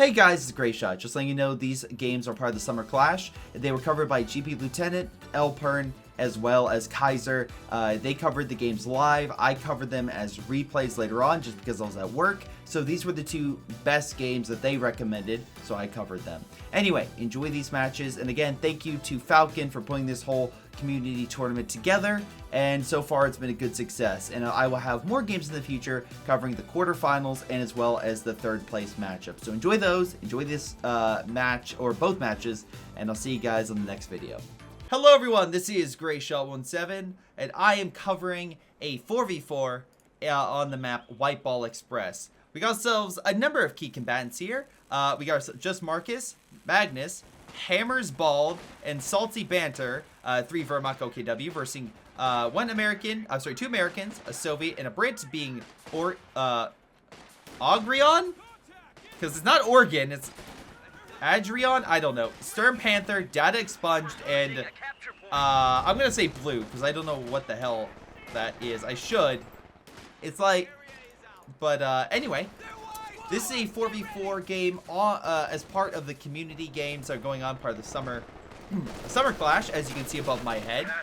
Hey guys, it's Greyshot. Just letting you know these games are part of the Summer Clash. They were covered by GP Lieutenant, Elpern, as well as Kaiser. They covered the games live. I covered them as replays later on just because I was at work. So these were the two best games that they recommended, so I covered them. Anyway, enjoy these matches. And again, thank you to Falcon for putting this whole community tournament together. And so far, it's been a good success. And I will have more games in the future covering the quarterfinals and as well as the third place matchup. So enjoy those. Enjoy this match or both matches. And I'll see you guys on the next video. Hello everyone, this is Greyshot17, and I am covering a 4v4 on the map White Ball Express. We got ourselves a number of key combatants here. We got just Marcus, Magnus, Hammers Bald, and Salty Banter, 3 Vermont OKW versus two Americans, a Soviet, and a Brit being Ogrion? Because it's not Oregon, it's Adrian? I don't know. Stern Panther, Data Expunged, and I'm gonna say Blue, because I don't know what the hell that is. I should. It's like, but anyway, this is a 4v4 game as part of the community games that are going on, part of the Summer Clash, as you can see above my head.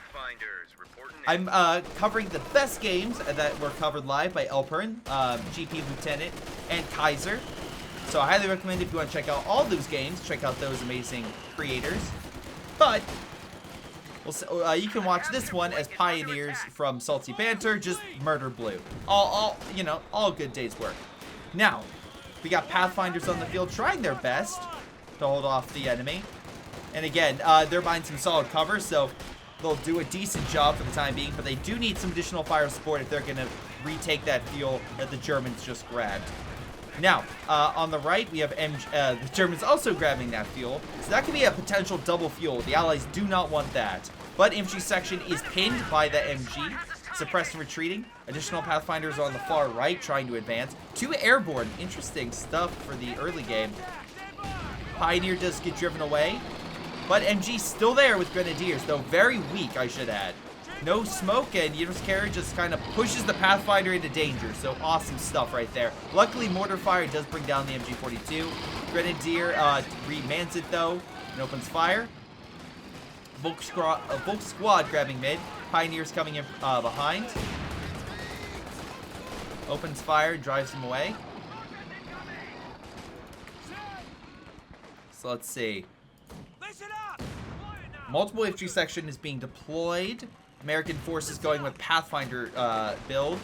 I'm covering the best games that were covered live by Elpern, GP Lieutenant, and Kaiser. So I highly recommend if you want to check out all those games, check out those amazing creators. But you can watch this one as pioneers from Salty Banter, just murder Blue. All good days work. Now, we got Pathfinders on the field trying their best to hold off the enemy. And again, they're buying some solid cover, so they'll do a decent job for the time being, but they do need some additional fire support if they're going to retake that fuel that the Germans just grabbed. Now, on the right, we have the Germans also grabbing that fuel. So that could be a potential double fuel. The Allies do not want that. But infantry section is pinned by the MG. Suppressed and retreating. Additional Pathfinders on the far right trying to advance. 2 airborne. Interesting stuff for the early game. Pioneer does get driven away. But MG still there with Grenadiers, though very weak, I should add. No smoke, and Universe Carrier just kind of pushes the Pathfinder into danger. So awesome stuff right there. Luckily, Mortar Fire does bring down the MG42. Grenadier remans it, though, and opens fire. Volk Squad grabbing mid. Pioneers coming in behind. Opens fire, drives him away. So let's see. Multiple infantry section is being deployed. American forces going with Pathfinder build.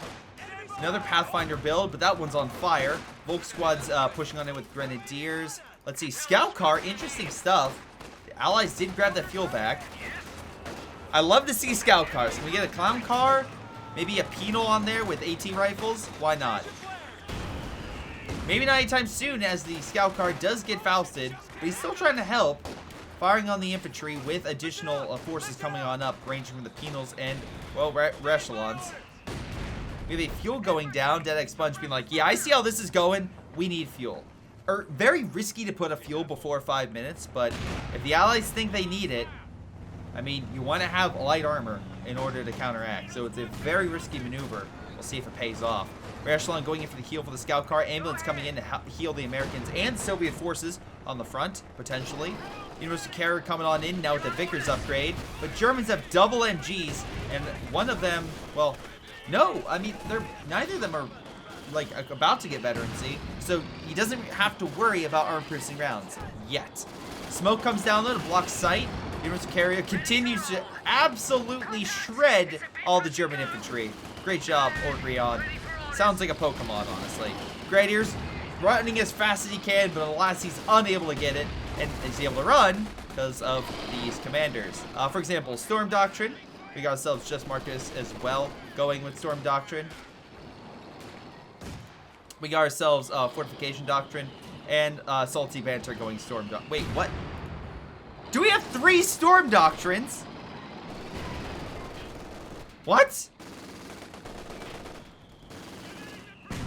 Another Pathfinder build, but that one's on fire. Volk Squad's pushing on it with Grenadiers. Let's see, Scout Car, interesting stuff. The Allies did grab that fuel back. I love to see Scout Cars. Can we get a Clown Car? Maybe a Penal on there with AT rifles? Why not? Maybe not anytime soon, as the Scout Car does get Fausted, but he's still trying to help. Firing on the infantry with additional forces coming on up, ranging from the Penals and, well, Rechelons. We have a fuel going down. Dead Expunge being like, yeah, I see how this is going. We need fuel. Very risky to put a fuel before 5 minutes, but if the Allies think they need it, I mean, you want to have light armor in order to counteract. So it's a very risky maneuver. We'll see if it pays off. Echelon going in for the heal for the Scout Car. Ambulance coming in to heal the Americans and Soviet forces on the front, potentially. Universal Carrier coming on in now with the Vickers upgrade. But Germans have double MGs, and one of them, well, no. I mean, neither of them are, like, about to get veterancy. So he doesn't have to worry about armor-piercing rounds yet. Smoke comes down though to block sight. Universal Carrier continues to absolutely shred all the German infantry. Great job, Ogrion. Sounds like a Pokemon, honestly. Grenadiers running as fast as he can, but alas, he's unable to get it. And is able to run because of these commanders. For example, Storm Doctrine. We got ourselves just Marcus as well going with Storm Doctrine. We got ourselves Fortification Doctrine and Salty Banter going Storm Doctrine. Wait, what? Do we have 3 Storm Doctrines? What?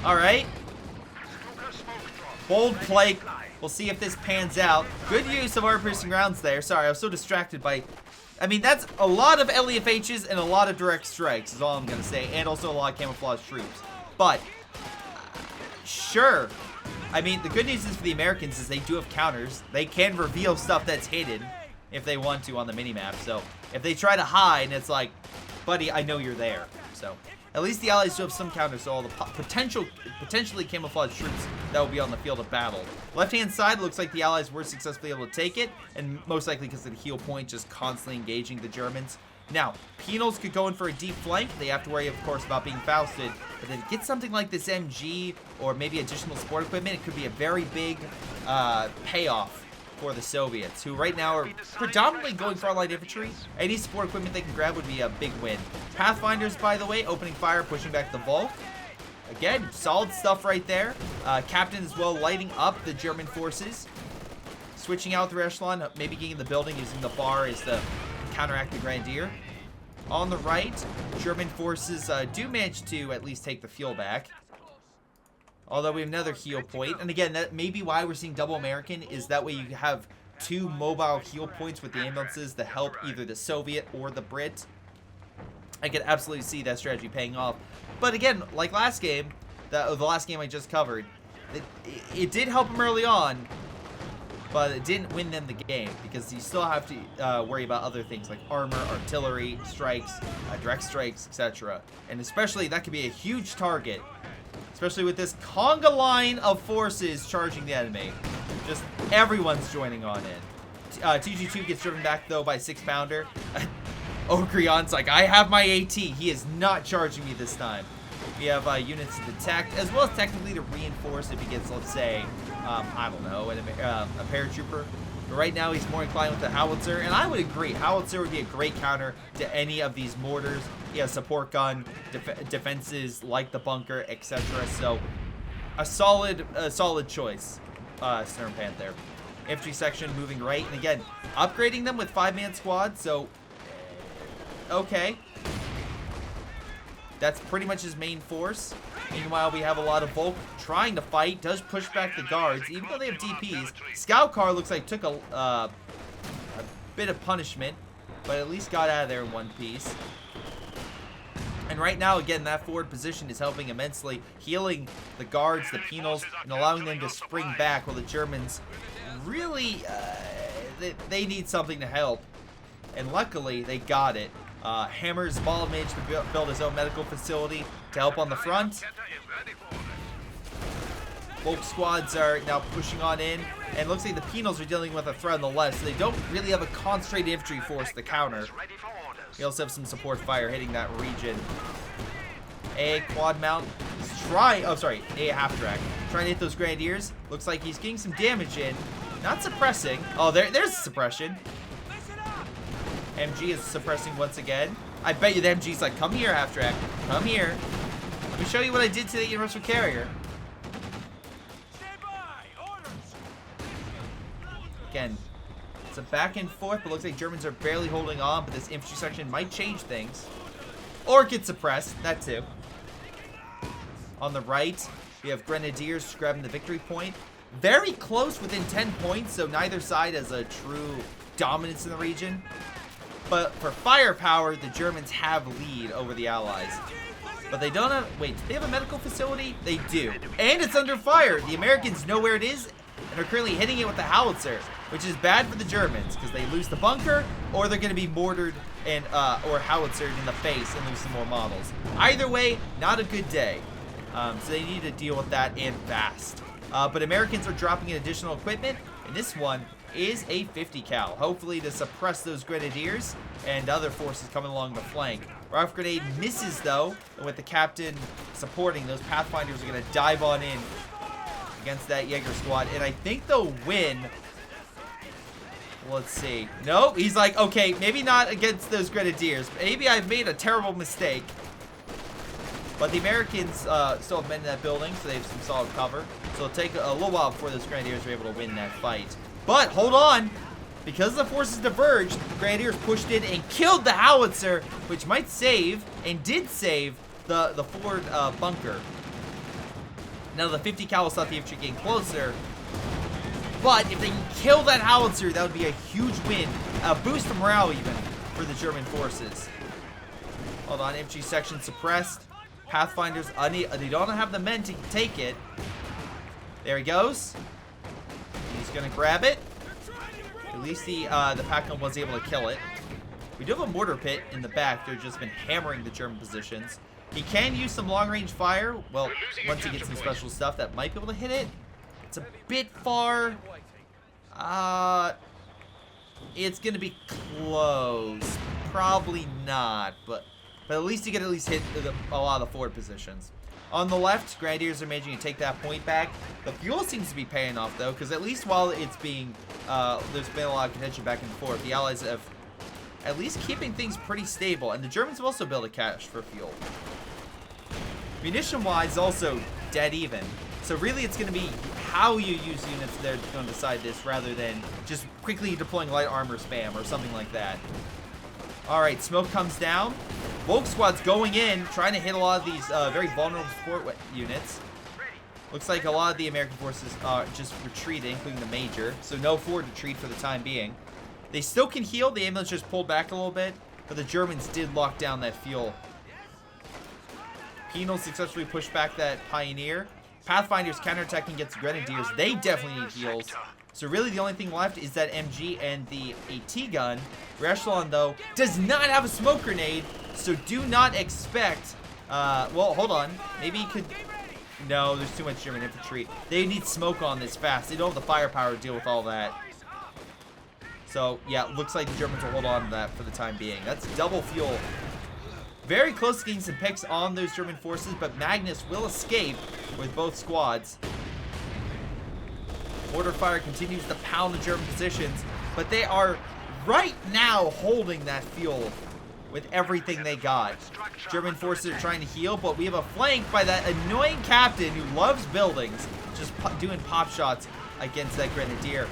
Alright. Bold play. We'll see if this pans out. Good use of armor-piercing rounds there. Sorry, I was so distracted by... I mean, that's a lot of LEFHs and a lot of direct strikes is all I'm going to say. And also a lot of camouflage troops. But, sure. I mean, the good news is for the Americans is they do have counters. They can reveal stuff that's hidden if they want to on the minimap. So if they try to hide, it's like, buddy, I know you're there. So at least the Allies do have some counters, so all the potentially camouflaged troops that will be on the field of battle. Left-hand side looks like the Allies were successfully able to take it, and most likely because of the heel point just constantly engaging the Germans. Now, Penals could go in for a deep flank. They have to worry, of course, about being Fausted. But then get something like this MG or maybe additional support equipment. It could be a very big payoff for the Soviets, who right now are predominantly going for light infantry. Any support equipment they can grab would be a big win. Pathfinders, by the way, opening fire, pushing back the Volk. Again, solid stuff right there. Captain as well lighting up the German forces. Switching out through echelon, maybe getting the building, using the bar as the counteract the Grenadier. On the right, German forces do manage to at least take the fuel back. Although we have another heal point. And again, that may be why we're seeing double American, is that way you have two mobile heal points with the ambulances to help either the Soviet or the Brit. I can absolutely see that strategy paying off. But again, like last game, the last game I just covered, it did help them early on, but it didn't win them the game because you still have to worry about other things like armor, artillery, strikes, direct strikes, etc. And especially, that could be a huge target, especially with this conga line of forces charging the enemy. Just everyone's joining on in. TG2 gets driven back, though, by 6-pounder. Ogrion's like, I have my AT. He is not charging me this time. We have units to detect, as well as technically to reinforce if he gets, let's say, I don't know, a paratrooper. But right now, he's more inclined with the howitzer, and I would agree. Howitzer would be a great counter to any of these mortars. He has support gun, defenses like the bunker, etc. So, a solid choice, Stern Panther. Infantry section moving right, and again, upgrading them with 5-man squad. So, okay. That's pretty much his main force. Meanwhile, we have a lot of Volk trying to fight. Does push back the guards, even though they have DPs. Scout car looks like took a bit of punishment, but at least got out of there in one piece. And right now, again, that forward position is helping immensely, healing the guards, the penals, and allowing them to spring back while the Germans really, they need something to help. And luckily, they got it. Hammer's ball managed to build his own medical facility to help on the front. Volk squads are now pushing on in, and it looks like the penals are dealing with a threat on the left, so they don't really have a concentrated infantry force to counter. We also have some support fire hitting that region. A quad mount is a half track. Trying to hit those Grenadiers. Looks like he's getting some damage in. Not suppressing. Oh, there's suppression. MG is suppressing once again. I bet you the MG's like, come here, half track. Come here. Let me show you what I did to the universal carrier. Again, it's a back and forth, but looks like Germans are barely holding on, but this infantry section might change things. Or get suppressed, that too. On the right, we have Grenadiers grabbing the victory point. Very close, within 10 points, so neither side has a true dominance in the region. But for firepower, the Germans have lead over the Allies. But they don't have, wait, do they have a medical facility? They do. And it's under fire. The Americans know where it is and are currently hitting it with the howitzer, which is bad for the Germans because they lose the bunker, or they're going to be mortared and or howitzered in the face and lose some more models. Either way, not a good day. So they need to deal with that and fast. But Americans are dropping in additional equipment, and this one is a 50 cal, hopefully to suppress those Grenadiers and other forces coming along the flank. Rifle grenade misses though, and with the captain supporting, those Pathfinders are going to dive on in against that Jaeger squad, and I think they'll win. Let's see. No, he's like, okay, maybe not against those Grenadiers. Maybe I've made a terrible mistake. But the Americans still have men in that building, so they have some solid cover. So it'll take a little while before those Grenadiers are able to win that fight. But hold on, because the forces diverged, the Grenadiers pushed in and killed the howitzer, which might save, and did save, the forward bunker. Now the 50 cal will stop the infantry getting closer, but if they can kill that howitzer, that would be a huge win, a boost of morale even for the German forces. Hold on, infantry section suppressed. Pathfinders, they don't have the men to take it. There he goes. He's going to grab it. At least the Pac-Man was able to kill it. We do have a mortar pit in the back. They've just been hammering the German positions. He can use some long-range fire. Well, once he gets some special stuff that might be able to hit it. It's a bit far. It's going to be close. Probably not, but at least you can hit a lot of the forward positions. On the left, Grenadiers are managing to take that point back. The fuel seems to be paying off, though, because at least while it's being, there's been a lot of contention back and forth, the Allies have at least keeping things pretty stable, and the Germans have also built a cache for fuel. Munition-wise, also dead even. So really, it's going to be how you use units that are going to decide this, rather than just quickly deploying light armor spam or something like that. All right, smoke comes down. Volk squad's going in, trying to hit a lot of these very vulnerable support units. Looks like a lot of the American forces are just retreating, including the Major. So no forward retreat for the time being. They still can heal. The ambulance just pulled back a little bit, but the Germans did lock down that fuel. Penal successfully pushed back that Pioneer. Pathfinder's counterattacking against Grenadiers. They definitely need heals. So really the only thing left is that MG and the AT gun. Greyshot, though, does not have a smoke grenade, so do not expect... well, hold on. Maybe he could... No, there's too much German infantry. They need smoke on this fast. They don't have the firepower to deal with all that. So, yeah, looks like the Germans will hold on to that for the time being. That's double fuel. Very close to getting some picks on those German forces, but Magnus will escape with both squads. Mortar fire continues to pound the German positions, but they are right now holding that fuel with everything they got. German forces are trying to heal, but we have a flank by that annoying captain who loves buildings, just doing pop shots against that Grenadier.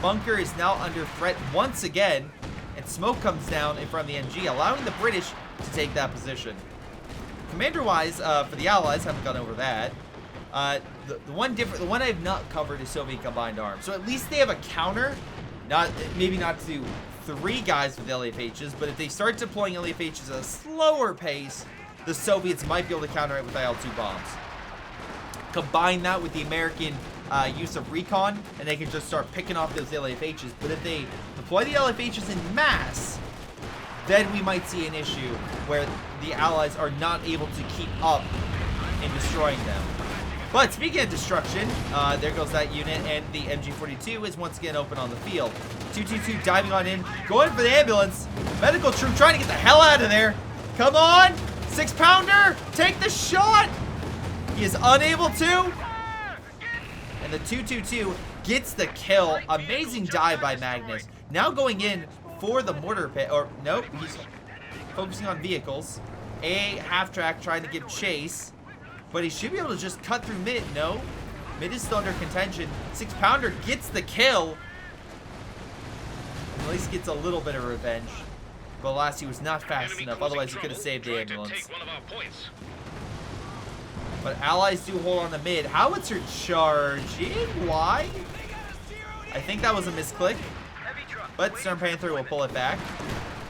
Bunker is now under threat once again, and smoke comes down in front of the NG, allowing the British to take that position. Commander-wise, for the Allies, haven't gone over that. The one I've not covered is Soviet combined arms. So at least they have a counter, maybe not to 3 guys with LFHs, but if they start deploying LFHs at a slower pace, the Soviets might be able to counter it with IL-2 bombs. Combine that with the American use of recon, and they can just start picking off those LFHs. But if they deploy the LFHs in mass, then we might see an issue where the Allies are not able to keep up in destroying them. But speaking of destruction, there goes that unit, and the MG42 is once again open on the field. 222 diving on in, going for the ambulance. Medical troop trying to get the hell out of there. Come on, 6-pounder, take the shot. He is unable to. And the 222 gets the kill. Amazing dive by Magnus. Now going in for the mortar pit, or nope, he's focusing on vehicles. A half-track trying to give chase. But he should be able to just cut through mid. No. Mid is still under contention. 6-pounder gets the kill. At least gets a little bit of revenge. But alas, he was not fast enough. Otherwise, he could have saved the ambulance. But Allies do hold on to mid. Howitzer charging. Why? I think that was a misclick. But Stern Panther will pull it back.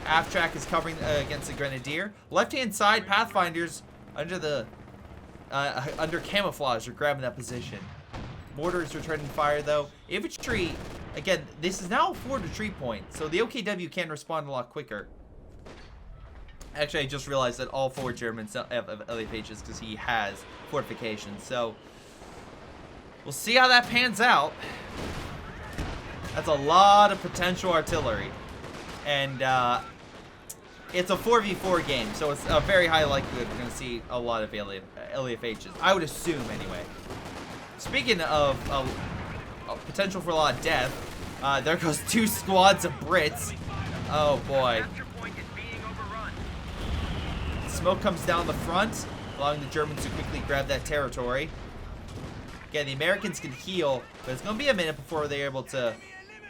Half track is covering against the Grenadier. Left-hand side, Pathfinders under camouflage are grabbing that position. Mortar is returning fire, though. Infantry, again, this is now a forward retreat point, so the OKW can respond a lot quicker. Actually, I just realized that all 4 Germans have LFHs because he has fortifications, so we'll see how that pans out. That's a lot of potential artillery, and it's a 4v4 game, so it's a very high likelihood we're going to see a lot of LFHs. I would assume, anyway. Speaking of potential for a lot of death, there goes 2 squads of Brits. Oh, boy. Smoke comes down the front, allowing the Germans to quickly grab that territory. Again, the Americans can heal, but it's going to be a minute before they're able to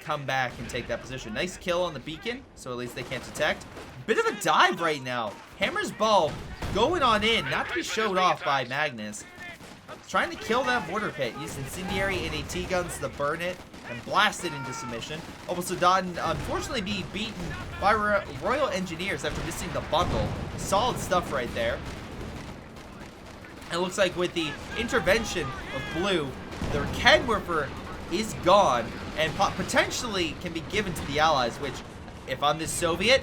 come back and take that position. Nice kill on the beacon, so at least they can't detect. Bit of a dive right now. Hammer's Bulb going on in, not to be showed off by Magnus. Trying to kill that mortar pit. Used incendiary and AT guns to burn it and blast it into submission. Almost Sodaten unfortunately being beaten by Royal Engineers after missing the bundle. Solid stuff right there. It looks like with the intervention of Blue, The Kegwerfer is gone and potentially can be given to the Allies, which, if I'm the Soviet,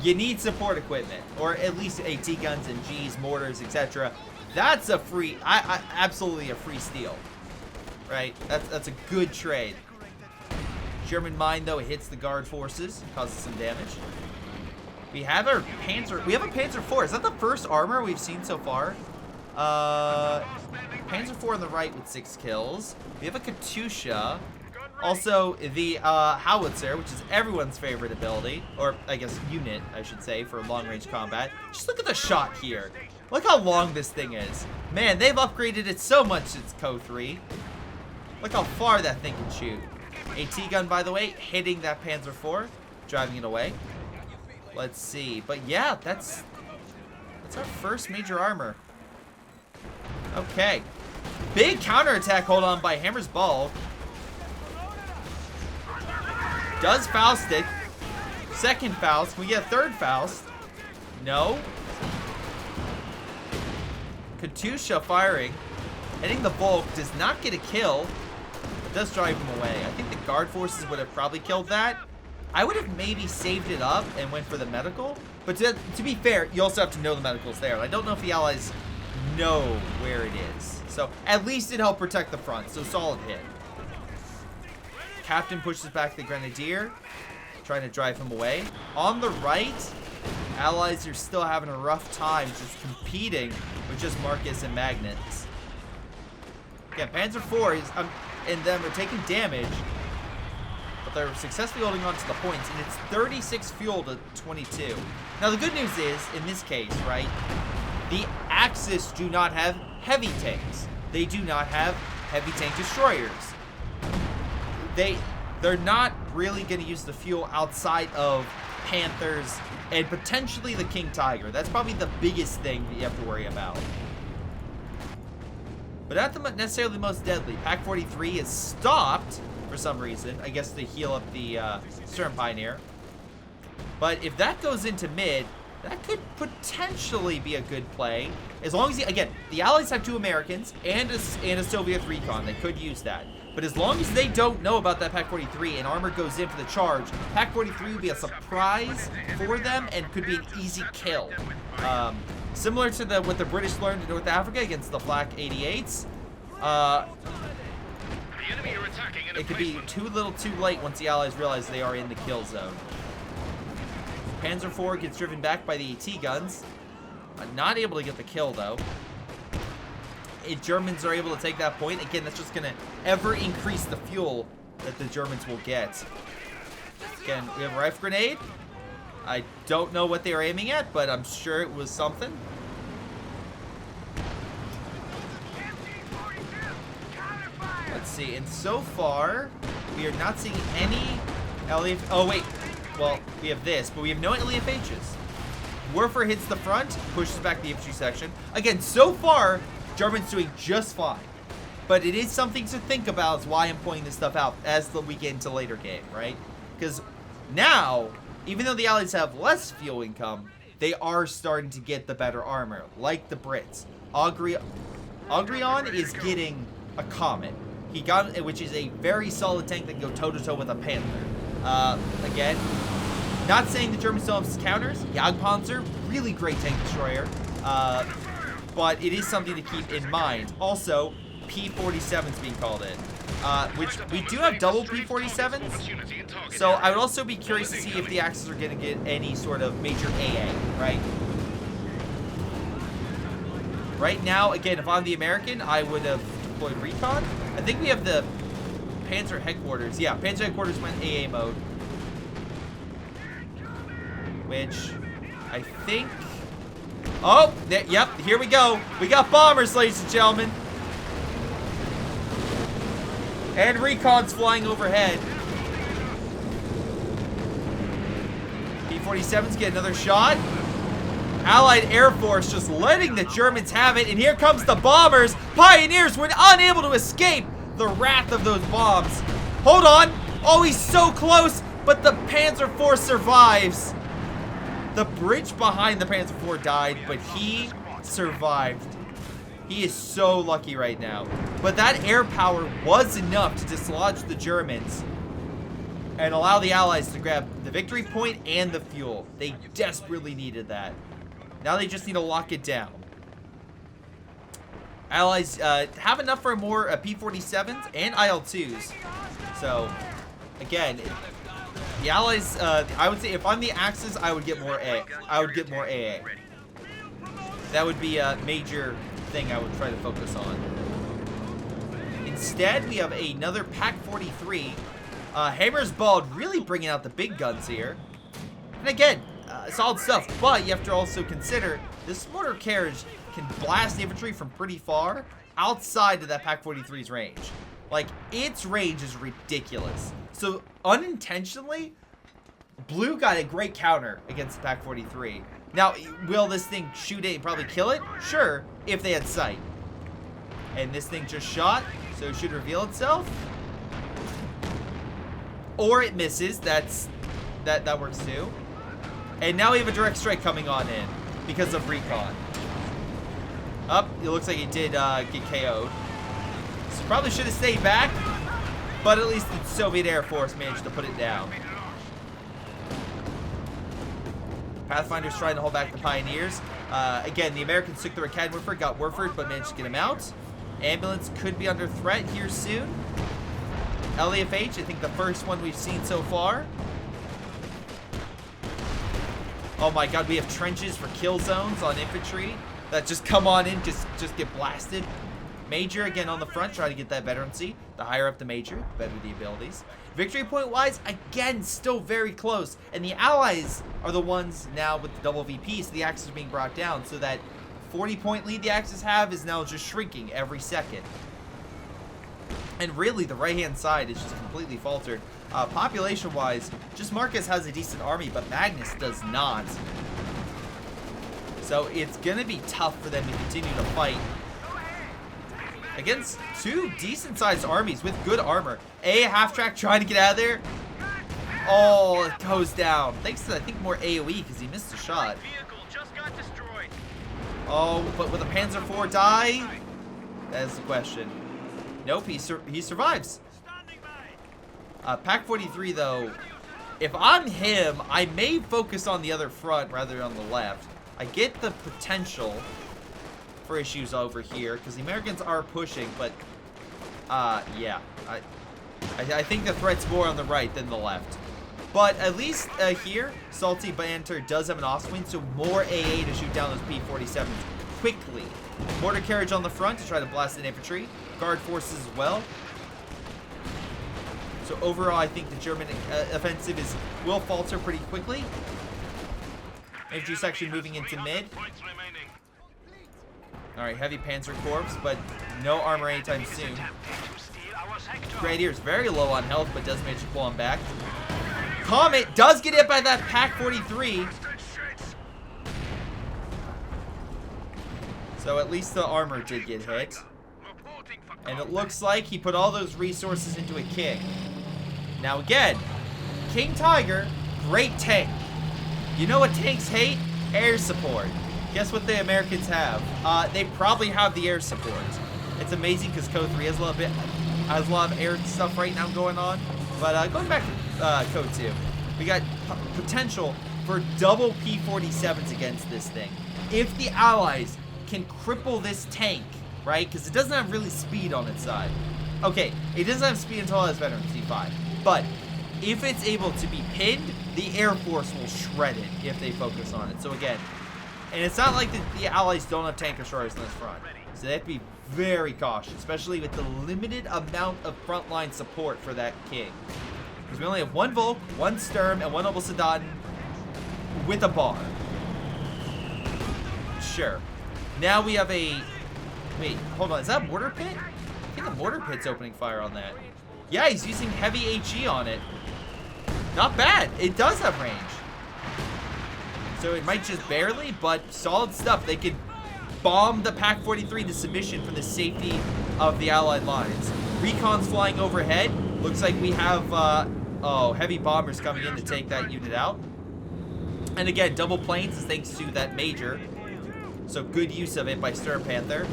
you need support equipment, or at least AT guns and Gs, mortars, etc. That's a free, absolutely a free steal, right? That's a good trade. German mine, though, hits the guard forces, causes some damage. We have our Panzer. We have a Panzer IV. Is that the first armor we've seen so far? Panzer IV on the right with 6 kills. We have a Katyusha. Also, the Howitzer, which is everyone's favorite ability, or I guess unit, I should say, for long-range combat. Just look at the shot here. Look how long this thing is. Man, they've upgraded it so much since CoH2 3. Look how far that thing can shoot. AT gun, by the way, hitting that Panzer IV, driving it away. Let's see. But yeah, that's our first major armor. Okay. Big counterattack hold on by Hammer's Ball. Does Faust it. Second Faust. Can we get a third Faust? No. Katyusha firing. Hitting the Volk. Does not get a kill. But does drive him away. I think the guard forces would have probably killed that. I would have maybe saved it up and went for the medical. But to be fair, you also have to know the medical's there. I don't know if the Allies know where it is. So at least it helped protect the front. So solid hit. Captain pushes back the Grenadier, trying to drive him away. On the right, Allies are still having a rough time just competing with just Marcus and Magnets. Again, Panzer IV and them are taking damage, but they're successfully holding on to the points, and it's 36 fuel to 22. Now, the good news is, in this case, right, the Axis do not have heavy tanks. They do not have heavy tank destroyers. They're not really going to use the fuel outside of Panthers and potentially the King Tiger. That's probably the biggest thing that you have to worry about. But not necessarily the most deadly. Pack 43 is stopped for some reason. I guess to heal up the Sturm Pioneer. But if that goes into mid, that could potentially be a good play. As long as, again, the Allies have 2 Americans and a Soviet recon. They could use that. But as long as they don't know about that Pack 43 and armor goes in for the charge, Pack 43 would be a surprise for them and could be an easy kill. Similar to what the British learned in North Africa against the Flak 88s. It could be too little too late once the Allies realize they are in the kill zone. Panzer IV gets driven back by the AT guns. Not able to get the kill, though. If Germans are able to take that point, again, that's just going to ever increase the fuel that the Germans will get. Again, we have a rifle grenade. I don't know what they were aiming at, but I'm sure it was something. Let's see. And so far, we are not seeing any LEF. Oh, wait. Well, we have this, but we have no LEFHs. Werfer hits the front, pushes back the infantry section. Again, so far, Germans doing just fine. But it is something to think about, is why I'm pointing this stuff out as we get into later game, right? Because now, even though the Allies have less fuel income, they are starting to get the better armor, like the Brits. Augrion is getting a Comet. He got, which is a very solid tank that can go toe-to-toe with a Panther. Again, not saying the Germans don't have counters. Jagdpanzer, really great tank destroyer. But it is something to keep in mind. Also, P-47's being called in. Which we do have double P-47s. So I would also be curious to see if the Axis are going to get any sort of major AA, right? Right now, again, if I'm the American, I would have deployed Recon. I think we have the Panzer Headquarters. Yeah, Panzer Headquarters went AA mode. Which I think... Oh, yep, here we go. We got bombers, ladies and gentlemen. And Recon's flying overhead. P-47s get another shot. Allied Air Force just letting the Germans have it. And here comes the bombers. Pioneers were unable to escape the wrath of those bombs. Hold on. Oh, he's so close. But the Panzer IV survives. The bridge behind the Panzer IV died, but he survived. He is so lucky right now. But that air power was enough to dislodge the Germans and allow the Allies to grab the victory point and the fuel. They desperately needed that. Now they just need to lock it down. Allies have enough for more P-47s and IL-2s. So, again, the Allies, I would say if I'm the Axis, I would get more A. I would get more AA. That would be a major thing I would try to focus on. Instead, we have another Pak-43. Hammer's Bald really bringing out the big guns here. And again, solid stuff, but you have to also consider this mortar carriage can blast infantry from pretty far outside of that Pak-43's range. Like, its range is ridiculous. So, unintentionally, Blue got a great counter against the Pak-43. Now, will this thing shoot it and probably kill it? Sure, if they had sight. And this thing just shot, so it should reveal itself. Or it misses. That works too. And now we have a direct strike coming on in because of recon. Up, it looks like it did get KO'd. So probably should have stayed back, but at least the Soviet Air Force managed to put it down. Pathfinder's trying to hold back the Pioneers. Again, the Americans took their Cadwerfer, got Werford, but managed to get him out. Ambulance could be under threat here soon. LAFH, I think the first one we've seen so far. Oh my god, we have trenches for kill zones on infantry that just come on in, just get blasted. Major, again, on the front, trying to get that veterancy. The higher up the Major, the better the abilities. Victory point-wise, again, still very close. And the Allies are the ones now with the double VP, so the Axis are being brought down. So that 40-point lead the Axis have is now just shrinking every second. And really, the right-hand side is just completely faltered. Population-wise, just Marcus has a decent army, but Magnus does not. So it's going to be tough for them to continue to fight against two decent-sized armies with good armor. A half-track trying to get out of there. Oh, it goes down. Thanks to, I think, more AoE because he missed a shot. Oh, but will the Panzer IV die? That is the question. Nope, he survives. Pak-43, though, if I'm him, I may focus on the other front rather than on the left. I get the potential for issues over here because the Americans are pushing, but yeah, I think the threat's more on the right than the left. But at least here, Salty Banter does have an off-swing, so more AA to shoot down those P-47s quickly. Mortar carriage on the front to try to blast the infantry. Guard forces as well. So overall, I think the German offensive will falter pretty quickly. Infantry section moving into mid. Alright, heavy Panzer Corps, but no armor anytime soon. Grenadiers very low on health, but does manage to pull him back. Comet does get hit by that Pak-43. So at least the armor did get hit. And it looks like he put all those resources into a King. Now again, King Tiger, great tank. You know what tanks hate? Air support. Guess what the Americans have? They probably have the air support. It's amazing because CoH2 has a lot of air stuff right now going on. But going back to CoH2, we got potential for double P-47s against this thing. If the Allies can cripple this tank, right? Because it doesn't have really speed on its side. Okay, it doesn't have speed until it has veteran C5. But if it's able to be pinned, the Air Force will shred it if they focus on it. So again, and it's not like the Allies don't have tank destroyers in this front. So they have to be very cautious, especially with the limited amount of frontline support for that King. Because we only have one Volk, one Sturm, and one Noble Soldaten with a bar. Sure. Now we have a... Wait, hold on. Is that a mortar pit? I think a mortar pit's opening fire on that. Yeah, he's using heavy HE on it. Not bad. It does have range. So it might just barely, but solid stuff. They could bomb the Pak-43 to submission for the safety of the Allied lines. Recon's flying overhead. Looks like we have heavy bombers coming in to take that unit out. And again, double planes thanks to that Major. So good use of it by Sturm Panther.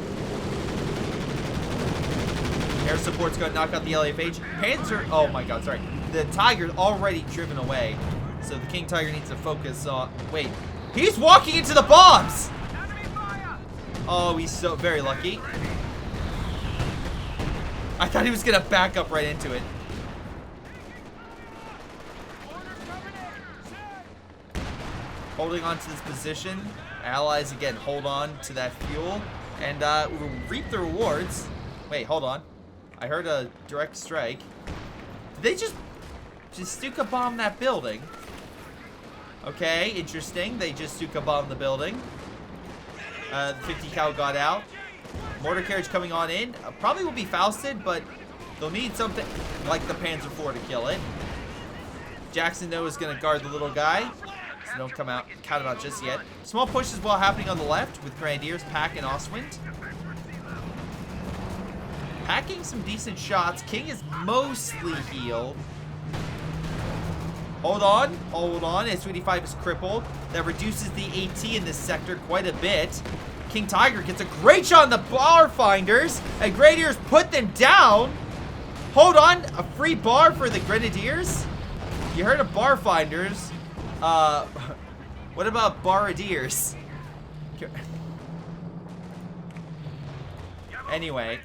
Air support's going to knock out the LFH. Panzer, oh my god, sorry. The Tiger's already driven away. So the King Tiger needs to focus on, wait. He's walking into the bombs! Oh, he's so very lucky. I thought he was going to back up right into it. Holding on to this position. Allies, again, hold on to that fuel. And we'll reap the rewards. Wait, hold on. I heard a direct strike. Did they just Stuka bomb that building? Okay, interesting. They just Stuka bombed the building. The 50 cal got out. Mortar carriage coming on in. Probably will be Fausted, but they'll need something like the Panzer IV to kill it. Jackson, though, is going to guard the little guy. So don't count him out just yet. Small push as well happening on the left with Grenadiers, Pack, and Oswind. Packing some decent shots. King is mostly healed. Hold on. Hold on. S-25 is crippled. That reduces the AT in this sector quite a bit. King Tiger gets a great shot on the bar finders. And Grenadiers put them down. Hold on. A free bar for the Grenadiers. You heard of bar finders. What about Baradiers? Anyway.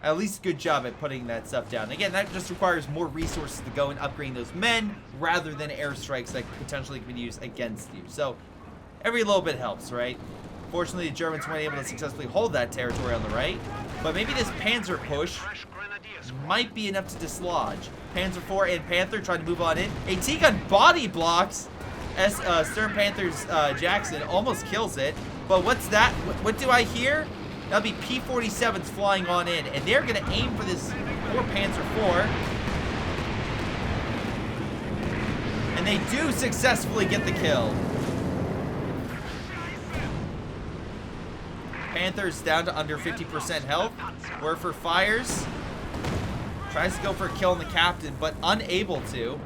At least good job at putting that stuff down. Again, that just requires more resources to go and upgrade those men rather than airstrikes that potentially can be used against you. So, every little bit helps, right? Fortunately, the Germans weren't able to successfully hold that territory on the right. But maybe this Panzer push might be enough to dislodge. Panzer IV and Panther trying to move on in. A T-gun body blocks Stern Panther's Jackson. Almost kills it. But what's that? What do I hear? That'll be P-47s flying on in. And they're going to aim for this poor Panzer IV. And they do successfully get the kill. Panther's down to under 50% health. Werfer fires. Tries to go for a kill on the captain, but unable to.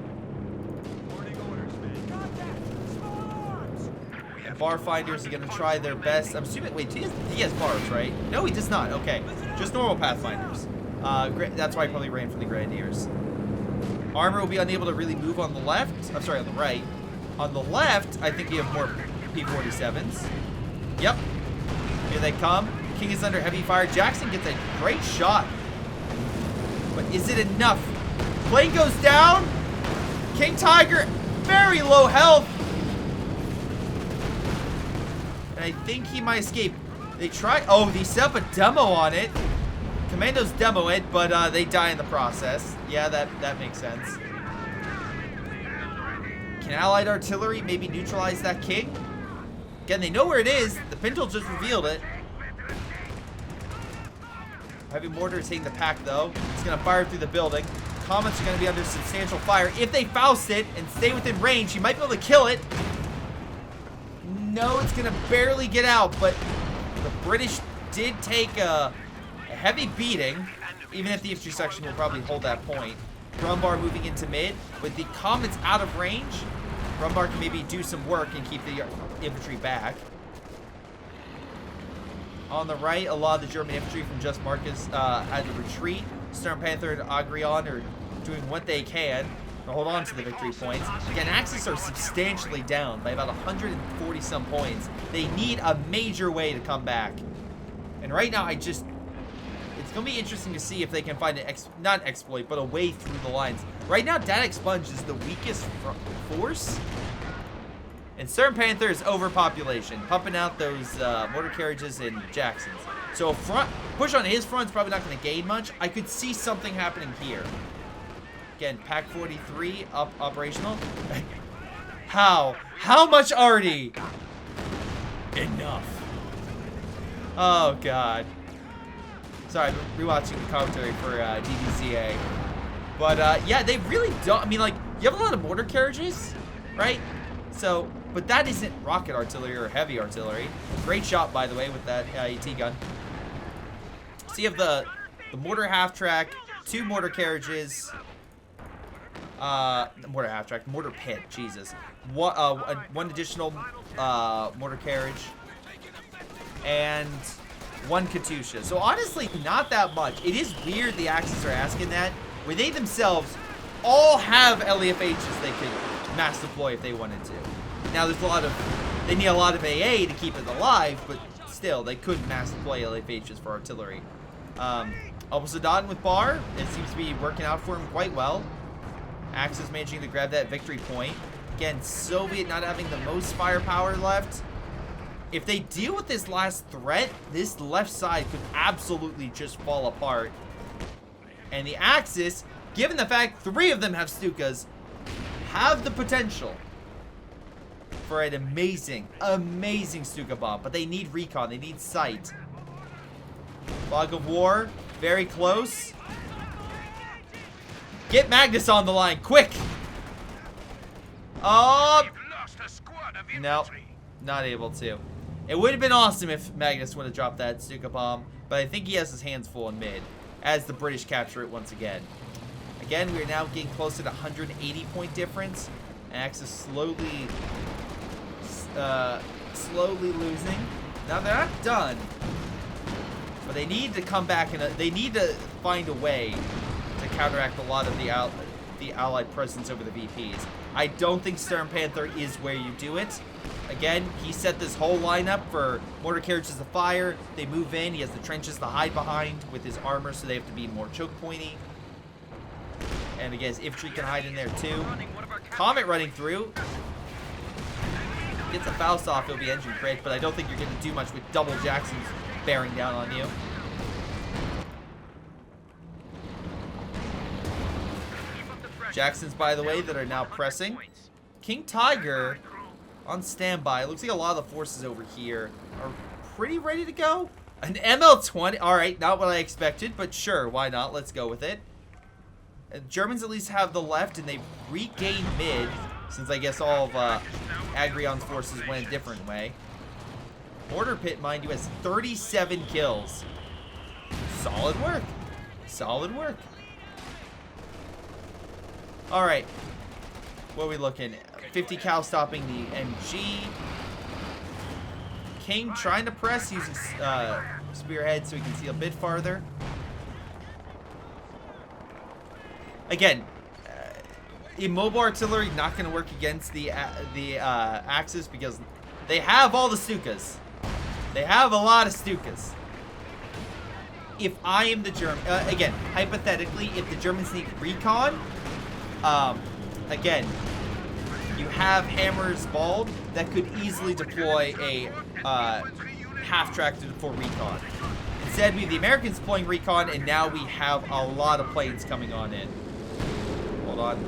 And bar finders are going to try their best. I'm assuming, wait, he has bars, right? No, he does not. Okay, just normal pathfinders. That's why I probably ran for the Grenadiers. Armor will be unable to really move on the left. I'm sorry, on the right. On the left, I think you have more P-47s. Yep. Here they come. King is under heavy fire. Jackson gets a great shot. But is it enough? Plane goes down. King Tiger, very low health. And I think he might escape. They try. Oh, they set up a demo on it. Commandos demo it, but they die in the process. Yeah, that makes sense. Can Allied artillery maybe neutralize that King? Again, they know where it is. The Pintle just revealed it. Heavy mortar is hitting the Pack, though. It's going to fire through the building. Comets are going to be under substantial fire. If they Faust it and stay within range, you might be able to kill it. No, it's going to barely get out, but the British did take a heavy beating, even if the infantry section will probably hold that point. Brumbar moving into mid. With the Comets out of range, Brumbar can maybe do some work and keep the infantry back. On the right, a lot of the German infantry from Just Marcus had to retreat. Stern Panther and Agrion are doing what they can to hold on to the victory points. Again, Axis are substantially down by about 140 some points. They need a major way to come back. And right now, it's going to be interesting to see if they can find not an exploit, but a way through the lines. Right now, Data Expunge is the weakest force. And Stern Panther is overpopulation, pumping out those mortar carriages and Jacksons. So a front push on his front is probably not going to gain much. I could see something happening here. Again, Pack 43 operational. How much already? Enough. Oh God. Sorry, I'm rewatching the commentary for DBCA. But yeah, they really don't. I mean, like, you have a lot of mortar carriages, right? So, but that isn't rocket artillery or heavy artillery. Great shot, by the way, with that AT gun. So you have the mortar half-track, 2 mortar carriages. Mortar half-track, mortar pit, Jesus. One additional mortar carriage. And 1 Katyusha. So honestly, not that much. It is weird the Axis are asking that, where they themselves all have LEFHs they could mass deploy if they wanted to. Now there's they need a lot of AA to keep it alive, but still, they could mass deploy LEFHs for artillery. Albasadon with Bar, it seems to be working out for him quite well. Axis managing to grab that victory point. Again, Soviet not having the most firepower left. If they deal with this last threat, this left side could absolutely just fall apart. And the Axis, given the fact 3 of them have Stukas, have the potential for an amazing, amazing Stuka bomb. But they need recon, they need sight. Fog of War, very close. Get Magnus on the line, quick! Oh! No, not able to. It would have been awesome if Magnus would have dropped that Stuka bomb, but I think he has his hands full in mid, as the British capture it once again. Again, we are now getting close to the 180 point difference. Axis slowly losing. Now they're not done, but they need to come back and they need to find a way to counteract a lot of the Allied presence over the VPs. I don't think Stern Panther is where you do it. Again, he set this whole lineup for mortar carriages to fire. They move in. He has the trenches to hide behind with his armor, so they have to be more choke pointy. And again, his infantry can hide in there too. Comet running through. Gets a Faust off, it'll be engine crit, but I don't think you're going to do much with double Jacksons bearing down on you. Jacksons, by the way, that are now pressing. King Tiger on standby. Looks like a lot of the forces over here are pretty ready to go. An ML-20. All right, not what I expected, but sure, why not? Let's go with it. Germans at least have the left, and they've regained mid, since I guess all of Agrion's forces went a different way. Mortar Pit, mind you, has 37 kills. Solid work. Solid work. All right. What are we looking at? 50 cal stopping the MG. King trying to press using spearhead so he can see a bit farther. Again, immobile artillery not going to work against the Axis because they have all the Stukas. They have a lot of Stukas. If I am the German, again, hypothetically, if the Germans need recon, again, you have Hammer's Bald that could easily deploy a half-track for recon. Instead, we have the Americans deploying recon, and now we have a lot of planes coming on in. Hold on.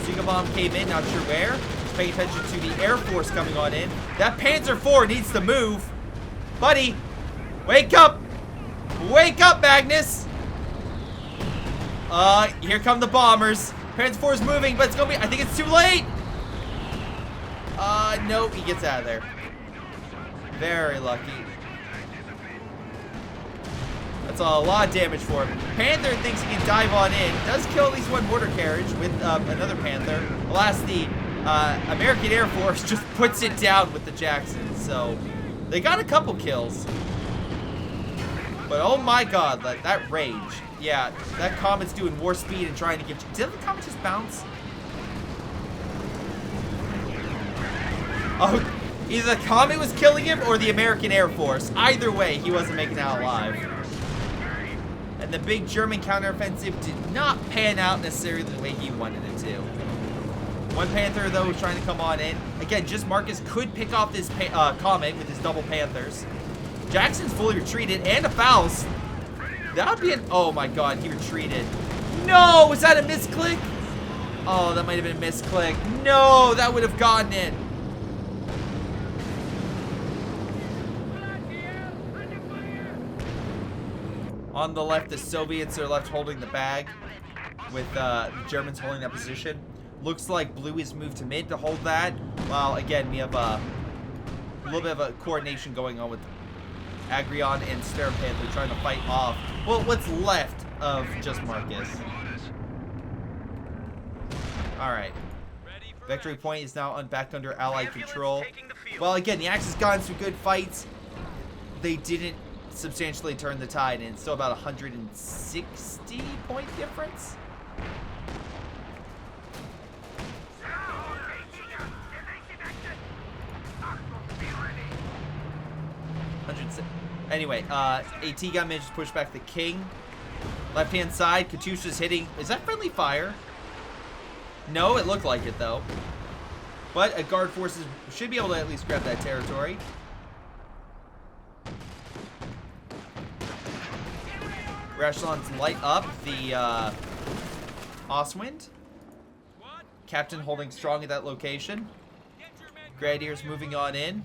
Stuka bomb came in, not sure where. Just paying attention to the Air Force coming on in. That Panzer IV needs to move. Buddy, wake up! Wake up, Magnus! Here come the bombers. Panzer IV is moving, but it's gonna be, I think it's too late! Nope, he gets out of there. Very lucky. That's a lot of damage for him. Panther thinks he can dive on in. Does kill at least one mortar carriage with another Panther. Alas, the American Air Force just puts it down with the Jacksons. So they got a couple kills. But oh my god, that rage. Yeah, that Comet's doing more speed and trying to get... Did the Comet just bounce? Oh, either the Comet was killing him or the American Air Force. Either way, he wasn't making it out alive. And the big German counteroffensive did not pan out necessarily the way he wanted it to. One Panther, though, was trying to come on in. Again, just Marcus could pick off this Comet with his double Panthers. Jackson's fully retreated, and a Faust. That would be an... Oh, my God, he retreated. No! Was that a misclick? Oh, that might have been a misclick. No, that would have gotten it. On the left, the Soviets are left holding the bag with the Germans holding that position. Looks like blue is moved to mid to hold that. While, again, we have a little bit of a coordination going on with Agrion and Stern Panther trying to fight off, well, what's left of just Marcus. Alright. Victory point is now back under Allied control. Well, again, the Axis got in some good fights. They didn't substantially turn the tide, and it's still about 160 point difference. Anyway, AT gun manages to push back the king. Left hand side, Katyusha's hitting. Is that friendly fire? No, it looked like it though. But a guard forces should be able to at least grab that territory. Rashlon's light up the Oswind. Captain holding strong at that location. Grenadiers moving on in.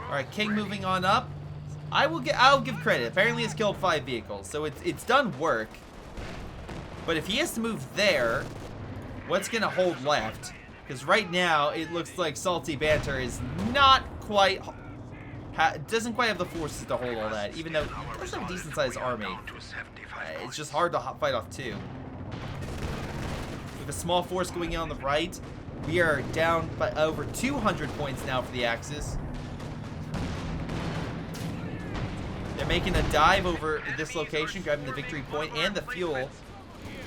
Alright, King moving on up. I'll give credit. Apparently it's killed 5 vehicles, so it's done work. But if he has to move there, what's gonna hold left? Because right now it looks like Salty Banter is not quite doesn't quite have the forces to hold all that, even though he does have a decent sized army. It's just hard to fight off 2. With a small force going in on the right, we are down by over 200 points now for the Axis. They're making a dive over this location, grabbing the victory point and the fuel.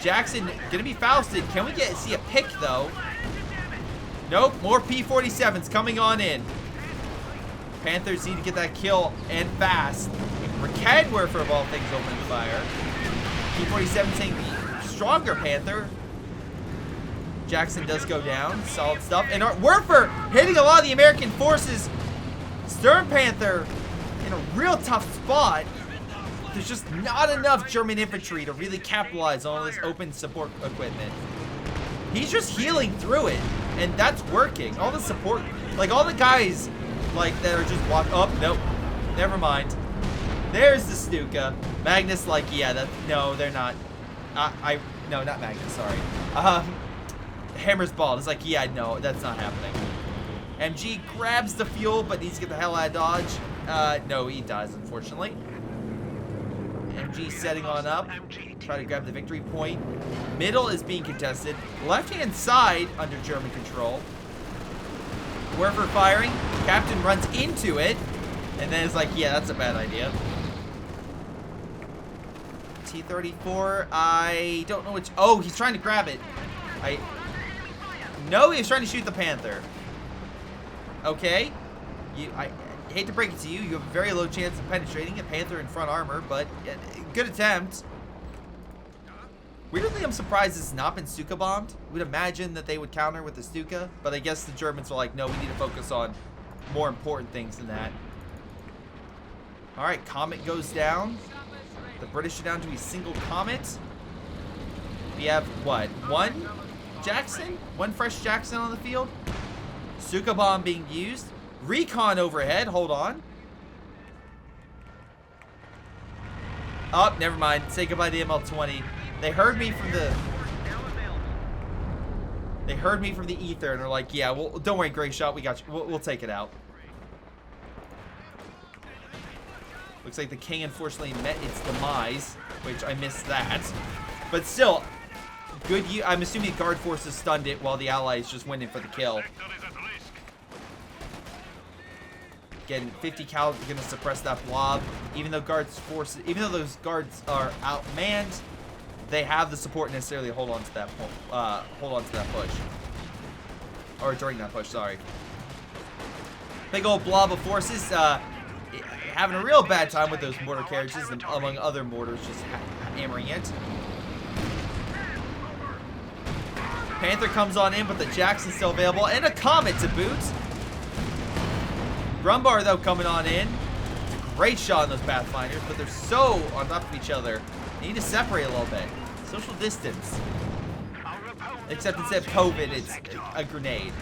Jackson gonna be Fausted. Can we see a pick though? Nope, more P-47s coming on in. Panthers need to get that kill and fast. Rakadwerfer of all things opening fire. P-47 saying the stronger Panther. Jackson does go down, solid stuff. And Werfer hitting a lot of the American forces. Stern Panther in a real tough spot. There's just not enough German infantry to really capitalize on all this open support equipment. He's just healing through it, and that's working. All the support, like all the guys, like that are just walking. Oh, nope, never mind. There's the Stuka. Magnus, like, yeah, no, they're not. No, not Magnus. Sorry. Hammer's bald. It's like, yeah, no, that's not happening. MG grabs the fuel, but needs to get the hell out of Dodge. No, he dies, unfortunately. MG setting on up. Try to grab the victory point. Middle is being contested. Left-hand side under German control. Werfer firing. Captain runs into it. And then it's like, yeah, that's a bad idea. T-34. I don't know which. Oh, he's trying to grab it. No, he's trying to shoot the Panther. Okay. I hate to break it to you. You have a very low chance of penetrating a Panther in front armor, but good attempt. Weirdly, I'm surprised this has not been Stuka bombed. We'd imagine that they would counter with the Stuka, but I guess the Germans are like, no, we need to focus on more important things than that. All right, Comet goes down. The British are down to a single Comet. We have, what, one Jackson? One fresh Jackson on the field? Stuka bomb being used. Recon overhead, hold on. Oh, never mind. Say goodbye to the ML-20. They heard me from the ether and they're like, yeah, well, don't worry, Greyshot, we got you. We'll take it out. Looks like the King unfortunately met its demise, which I missed that. But still, good. I'm assuming guard forces stunned it while the allies just went in for the kill. Again, 50 cal is gonna suppress that blob. Even though those guards are outmanned, they have the support necessarily to hold on to that push. Or during that push, sorry. Big old blob of forces having a real bad time with those mortar carriages, and among other mortars just hammering it. Panther comes on in, but the Jackson's still available, and a Comet to boot. Grumbar, though, coming on in. It's a great shot on those Pathfinders, but they're so on top of each other. They need to separate a little bit. Social distance. Except instead of COVID, it's a grenade.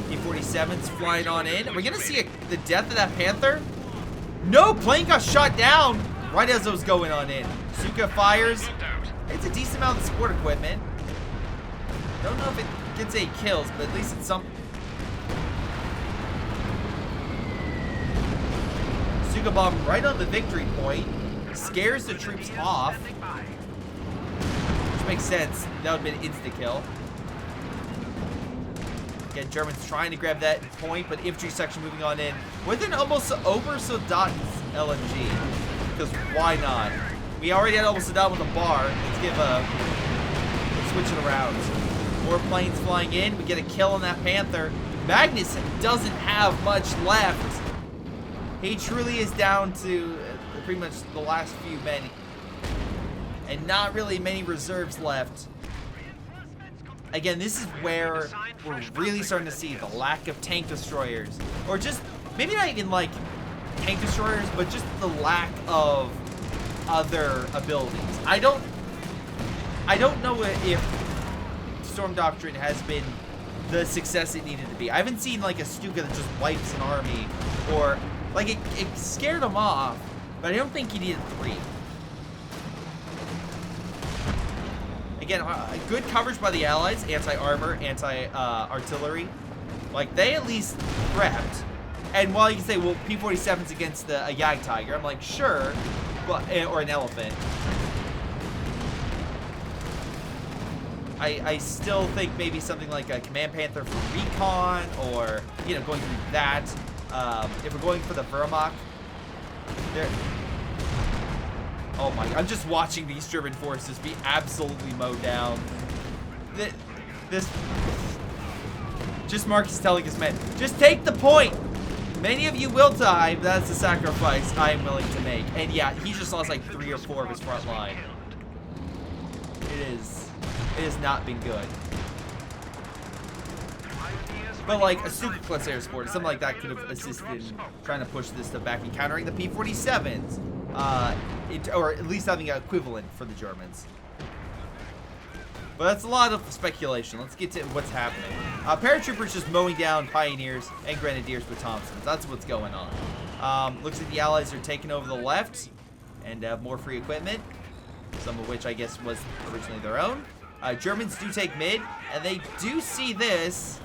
P-47's flying on in. Are we going to see the death of that Panther? No, plane got shot down right as it was going on in. Stuka fires. It's a decent amount of support equipment. Don't know if it gets any kills, but at least it's some. Stuka bomb right on the victory point. Scares the troops off. Which makes sense. That would have been an insta-kill. Again, Germans trying to grab that point, but infantry section moving on in with an almost Obersoldat LMG. Because why not? We already had Obersoldat with a bar. Let's switch it around. More planes flying in. We get a kill on that Panther. Magnus doesn't have much left. He truly is down to pretty much the last few men. And not really many reserves left. Again, this is where we're really starting to see the lack of tank destroyers. Or just, maybe not even like tank destroyers, but just the lack of other abilities. I don't know if Storm Doctrine has been the success it needed to be. I haven't seen like a Stuka that just wipes an army, or like it scared him off, but I don't think he needed 3. Again, good coverage by the Allies, anti-armor, anti-artillery. Like, they at least prepped. And while you can say, well, P-47's against a Jagdtiger, I'm like, sure, but or an Elephant. I still think maybe something like a Command Panther for recon, or, you know, going through that. If we're going for the Wehrmacht, oh my, I'm just watching these German forces be absolutely mowed down. Just Marcus telling his men, just take the point. Many of you will die, but that's the sacrifice I am willing to make. And yeah, he just lost like 3 or 4 of his front line. It has not been good. But like a super plus air support, something like that could have assisted in trying to push this stuff back and countering the P-47s. Or at least having an equivalent for the Germans. But that's a lot of speculation. Let's get to what's happening. Paratroopers just mowing down Pioneers and Grenadiers with Thompsons. That's what's going on. Looks like the Allies are taking over the left and have more free equipment. Some of which I guess was originally their own. Germans do take mid, and they do see this.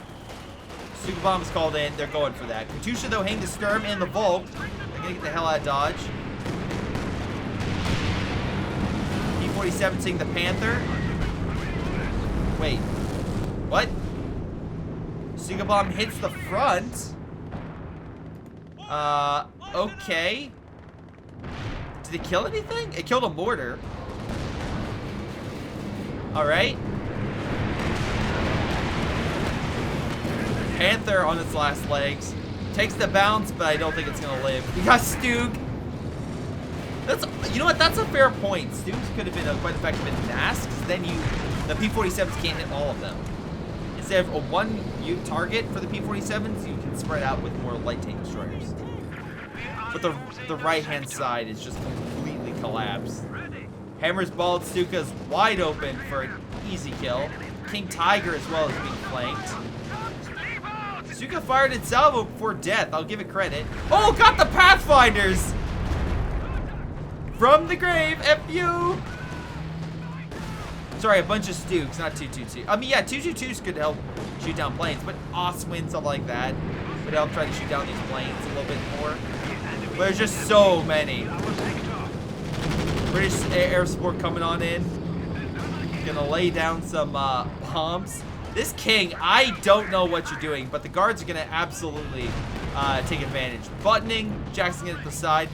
Super bomb is called in. They're going for that. Katusha, though, hang the Sturm and the Volk. They're going to get the hell out of Dodge. P-47 seeing the Panther. Wait. What? Suga bomb hits the front. Okay. Did it kill anything? It killed a mortar. Alright. Panther on its last legs. Takes the bounce, but I don't think it's gonna live. We got Stug. That's, you know what? That's a fair point. Stugs could have been quite effective in NAS, because then the P-47s can't hit all of them. Instead of a one target for the P-47s, you can spread out with more light tank destroyers. But the right-hand side is just completely collapsed. Hammer's Bald Stuka's wide open for an easy kill. King Tiger as well is being flanked. Stuka fired in salvo before death. I'll give it credit. Oh, got the Pathfinders! From the grave, F-U! Sorry, a bunch of Stugs, not 222. I mean, yeah, 222s could help shoot down planes, but Oswin, stuff like that, would help try to shoot down these planes a little bit more. But there's just so many. British air support coming on in. Gonna lay down some bombs. This King, I don't know what you're doing, but the guards are gonna absolutely take advantage. Buttoning, Jackson getting to the side.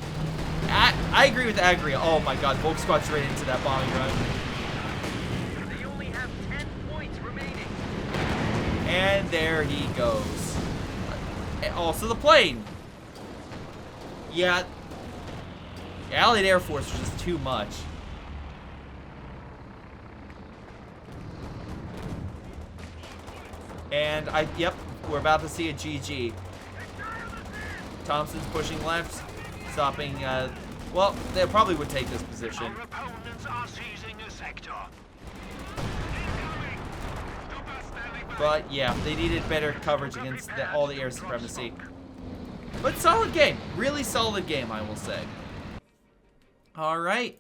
I agree with Agria. Oh my god, Volk squad's right into that bombing run. They only have 10 points remaining. And there he goes. Also the plane. Yeah. The Allied Air Force was just too much. And yep, we're about to see a GG. Thompson's pushing left, stopping, well, they probably would take this position. Our opponents are seizing a sector. But yeah, they needed better coverage against all the air supremacy. But solid game, really solid game, I will say. All right.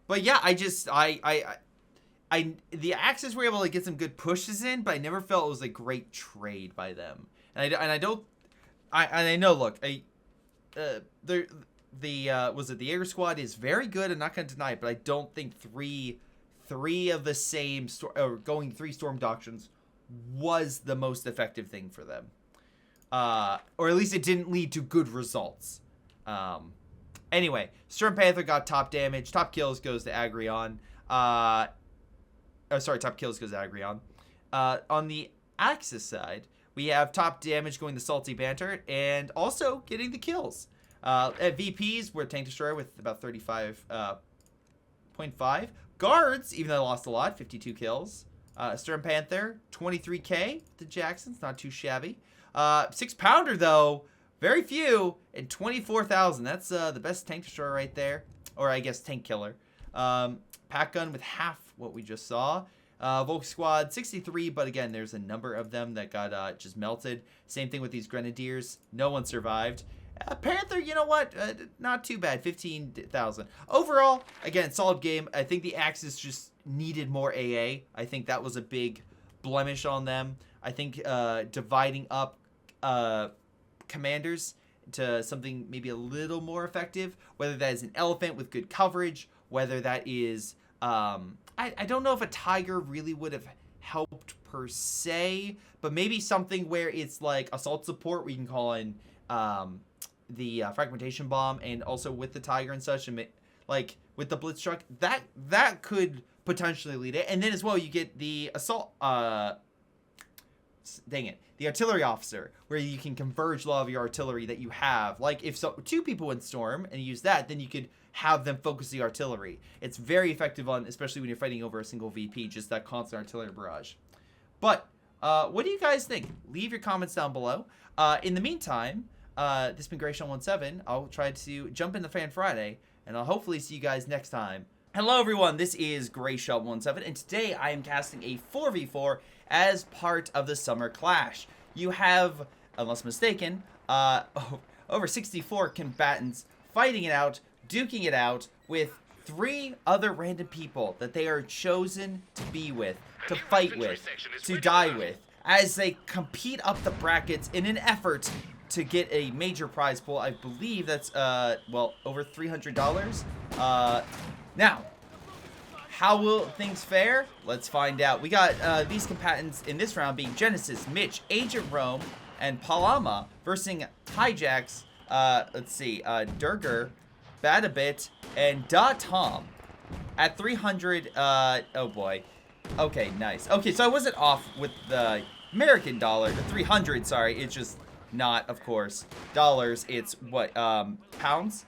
But yeah, the Axis were able to get some good pushes in, but I never felt it was a great trade by them. And I know. Look, was it the Air Squad is very good. I'm not gonna deny it, but I don't think three of the same going 3 Storm Doctrines was the most effective thing for them. Or at least it didn't lead to good results. Anyway, Sturm Panther got top damage. Top kills goes to Agrion. Top kills goes to Agrion. On the Axis side, we have top damage going to Salty Banter and also getting the kills. At VPs, we're Tank Destroyer with about 35.5. Guards, even though I lost a lot, 52 kills. Sturm Panther, 23k to Jackson's, not too shabby. 6-pounder, though, very few, and 24,000. That's the best Tank Destroyer right there. Or, I guess, Tank Killer. Pack Gun with half what we just saw. Volk Squad, 63, but again, there's a number of them that got just melted. Same thing with these Grenadiers. No one survived. Panther, you know what? Not too bad, 15,000. Overall, again, solid game. I think the Axis just needed more AA. I think that was a big blemish on them. I think dividing up commanders to something maybe a little more effective, whether that is an elephant with good coverage, whether that is... I don't know if a tiger really would have helped per se, but maybe something where it's like assault support where you can call in the fragmentation bomb, and also with the tiger and such, and like with the blitz truck, that could potentially lead it. And then as well, you get the assault, the artillery officer, where you can converge a lot of your artillery that you have. Like if two people in Storm and use that, then you could have them focus the artillery. It's very effective on, especially when you're fighting over a single VP, just that constant artillery barrage. But what do you guys think? Leave your comments down below. In the meantime, this has been Greyshot17. I'll try to jump in the Fan Friday, and I'll hopefully see you guys next time. Hello everyone, this is Greyshot17, and today I am casting a 4v4 as part of the Summer Clash. You have, unless mistaken, over 64 combatants fighting it out, duking it out with 3 other random people that they are chosen to be with, to fight with, to die with, as they compete up the brackets in an effort to get a major prize pool. I believe that's, well, over $300. Now, how will things fare? Let's find out. We got these combatants in this round being Genesis, Mitch, Agent Rome, and Palama versus Hijacks, let's see, Durger, Badabit, and Tom. At 300, oh boy. Okay, nice. Okay, so I wasn't off with the American dollar, the 300, sorry, it's just not, of course, dollars, it's what, pounds?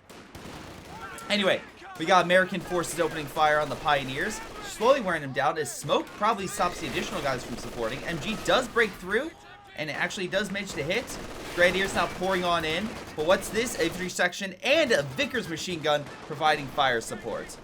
Anyway, we got American forces opening fire on the Pioneers, slowly wearing them down as smoke probably stops the additional guys from supporting. MG does break through, and it actually does manage to hit. Grenadiers now pouring on in, but what's this? A 3 section and a Vickers machine gun providing fire support.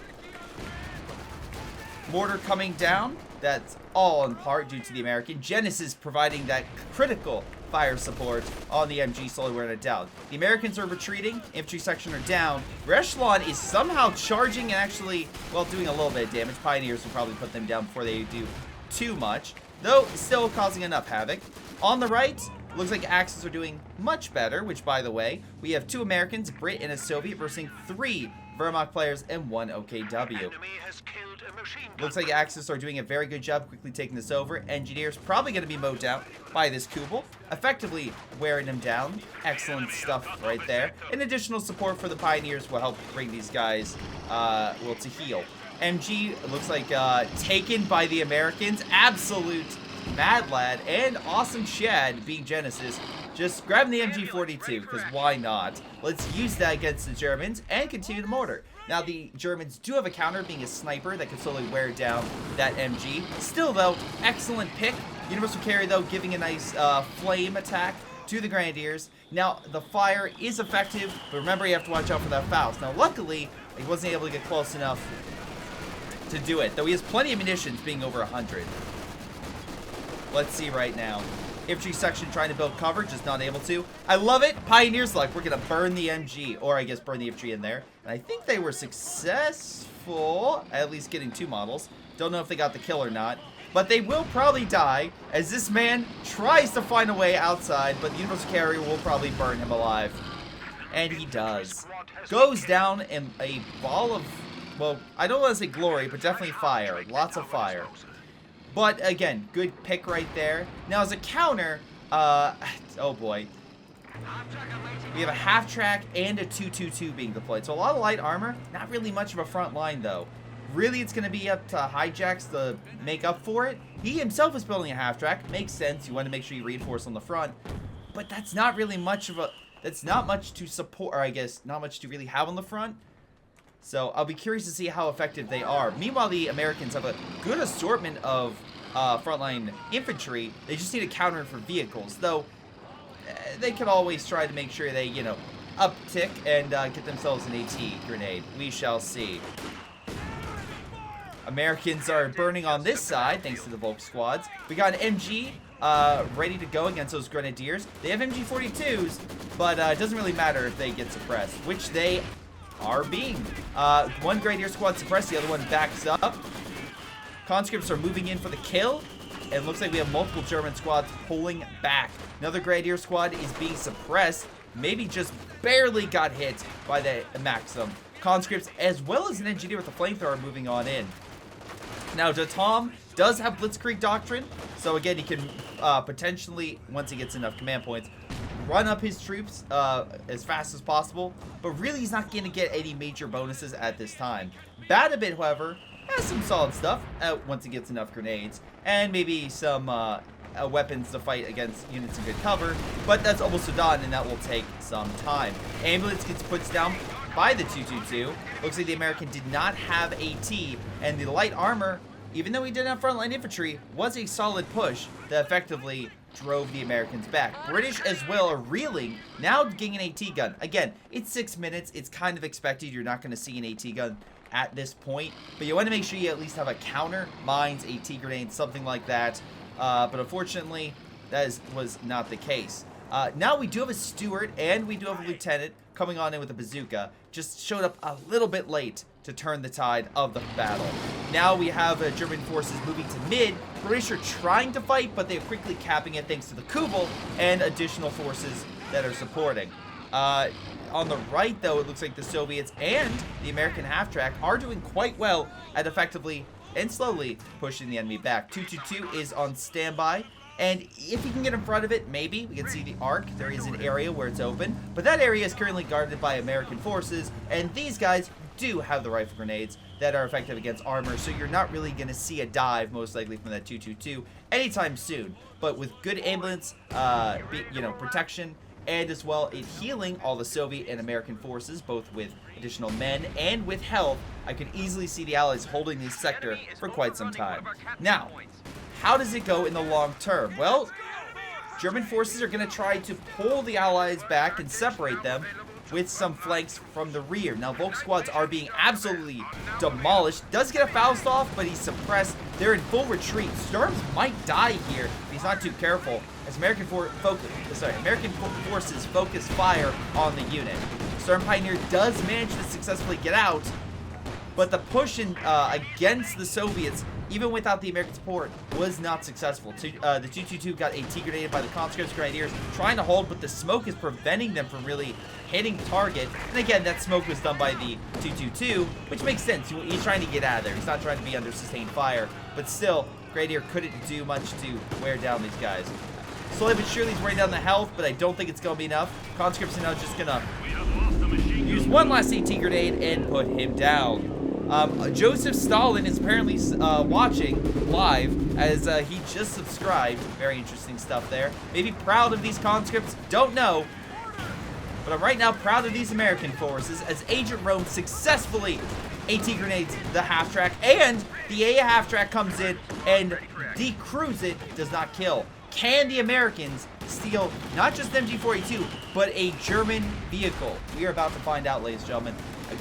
Mortar coming down, that's all in part due to the American. Genesis providing that critical fire support on the MG, slowly wearing it down. The Americans are retreating, infantry section are down. Echelon is somehow charging and actually, well, doing a little bit of damage. Pioneers will probably put them down before they do too much, though still causing enough havoc. On the right, looks like Axis are doing much better, which, by the way, we have 2 Americans, Brit and a Soviet, versus 3 Wehrmacht players and 1 OKW. Looks like Axis are doing a very good job quickly taking this over. Engineers probably going to be mowed down by this Kubel, effectively wearing them down. Excellent stuff right there. And additional support for the Pioneers will help bring these guys, well, to heal. MG looks like taken by the Americans. Absolute Mad Lad and Awesome Chad being Genesis. Just grabbing the MG42, because why not? Let's use that against the Germans and continue the mortar. Now, the Germans do have a counter, being a sniper that can slowly wear down that MG. Still, though, excellent pick. Universal Carry, though, giving a nice flame attack to the Grenadiers. Now, the fire is effective, but remember, you have to watch out for that Faust. Now, luckily, he wasn't able to get close enough to do it, though he has plenty of munitions, being over 100. Let's see right now. Infantry section trying to build cover, just not able to. I love it. Pioneers like, we're going to burn the MG, or I guess burn the infantry in there. And I think they were successful, at least getting 2 models. Don't know if they got the kill or not. But they will probably die, as this man tries to find a way outside, but the Universal Carrier will probably burn him alive. And he does. Goes down in a ball of, well, I don't want to say glory, but definitely fire. Lots of fire. But again, good pick right there. Now as a counter, oh boy. We have a half-track and a 222 being deployed. So a lot of light armor, not really much of a front line though. Really, it's going to be up to Hijacks to make up for it. He himself is building a half-track. Makes sense. You want to make sure you reinforce on the front. But that's not really much of a... That's not much to support, or I guess not much to really have on the front. So I'll be curious to see how effective they are. Meanwhile, the Americans have a good assortment of frontline infantry. They just need a counter for vehicles. Though, they can always try to make sure they, you know, uptick and get themselves an AT grenade. We shall see. Americans are burning on this side, thanks to the Volk squads. We got an MG ready to go against those Grenadiers. They have MG42s, but it doesn't really matter if they get suppressed, which they are being. One Grenadier squad suppressed, the other one backs up. Conscripts are moving in for the kill. And it looks like we have multiple German squads pulling back. Another Grenadier squad is being suppressed. Maybe just barely got hit by the Maxim. Conscripts, as well as an engineer with a flamethrower, moving on in. Now, Tom does have Blitzkrieg Doctrine, so again, he can potentially, once he gets enough command points, run up his troops as fast as possible, but really he's not going to get any major bonuses at this time. Bad a bit, however, has some solid stuff once he gets enough grenades, and maybe some weapons to fight against units in good cover, but that's almost done, and that will take some time. Ambulance gets put down by the 222. Looks like the American did not have AT, and the light armor, even though he didn't have frontline infantry, was a solid push that effectively drove the Americans back. British as well are reeling, now getting an AT gun. Again, it's 6 minutes. It's kind of expected. You're not going to see an AT gun at this point, but you want to make sure you at least have a counter, mines, AT grenade, something like that. But unfortunately, that was not the case. Now we do have a steward and we do have a lieutenant coming on in with a bazooka. Just showed up a little bit late to turn the tide of the battle. Now we have German forces moving to mid. British are trying to fight, but they're quickly capping it thanks to the Kubel and additional forces that are supporting. On the right, though, it looks like the Soviets and the American half-track are doing quite well at effectively and slowly pushing the enemy back. 222 is on standby, and if he can get in front of it, maybe. We can see the arc. There is an area where it's open, but that area is currently guarded by American forces, and these guys do have the rifle grenades that are effective against armor, so you're not really going to see a dive, most likely, from that 222 anytime soon. But with good ambulance, protection, and as well it healing all the Soviet and American forces, both with additional men and with health, I could easily see the Allies holding this sector for quite some time. Now, how does it go in the long term? Well, German forces are going to try to pull the Allies back and separate them with some flanks from the rear. Now, Volk squads are being absolutely demolished. Does get a Faust off, but he's suppressed. They're in full retreat. Sturms might die here if he's not too careful, as American forces focus fire on the unit. Sturm Pioneer does manage to successfully get out, but the push in against the Soviets, even without the American support, was not successful. The 222 got AT grenaded by the conscripts Grenadiers, trying to hold, but the smoke is preventing them from really hitting target. And again, that smoke was done by the 222, which makes sense. He's trying to get out of there. He's not trying to be under sustained fire, but still, Grenadier couldn't do much to wear down these guys. Slowly but surely he's wearing down the health, but I don't think it's going to be enough. Conscripts are now just going to use one last AT grenade and put him down. Joseph Stalin is apparently watching live as he just subscribed. Very interesting stuff there. Maybe proud of these conscripts, don't know. But I'm right now proud of these American forces as Agent Rome successfully AT grenades the half-track, and the AA half-track comes in and decrews it, does not kill. Can the Americans steal not just MG42, but a German vehicle? We are about to find out, ladies and gentlemen.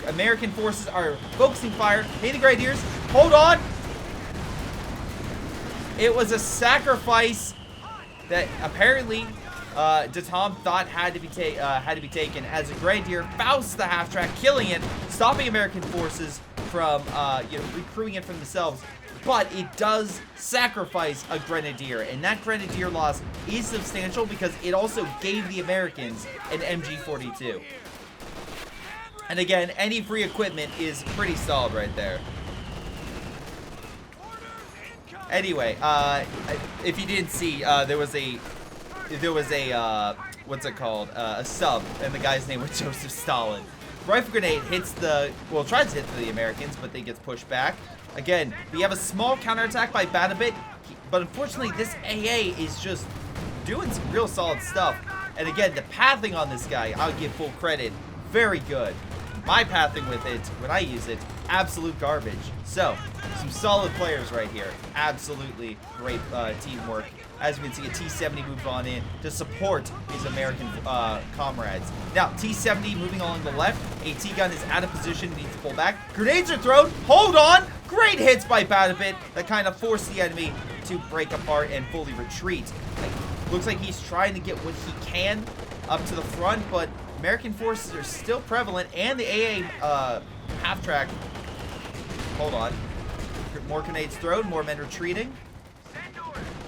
American forces are focusing fire. Hey, the Grenadiers, hold on. It was a sacrifice that apparently Datom thought had to be taken, as a Grenadier fousts the half-track, killing it, stopping American forces from recruiting it from themselves. But it does sacrifice a Grenadier, and that Grenadier loss is substantial because it also gave the Americans an MG42. And again, any free equipment is pretty solid right there. Anyway, if you didn't see, there was a what's it called? A sub, and the guy's name was Joseph Stalin. Rifle grenade hits tries to hit the Americans, but they gets pushed back. Again, we have a small counterattack by Batabit, but unfortunately this AA is just doing some real solid stuff. And again, the pathing on this guy, I'll give full credit, very good. My pathing with it, when I use it, absolute garbage. So, some solid players right here. Absolutely great teamwork. As you can see, a T-70 moved on in to support his American comrades. Now, T-70 moving along the left. A T-gun is out of position, needs to pull back. Grenades are thrown. Hold on! Great hits by Batabit that kind of forced the enemy to break apart and fully retreat. Looks like he's trying to get what he can up to the front, but American forces are still prevalent, and the AA half-track. Hold on. More grenades thrown, more men retreating.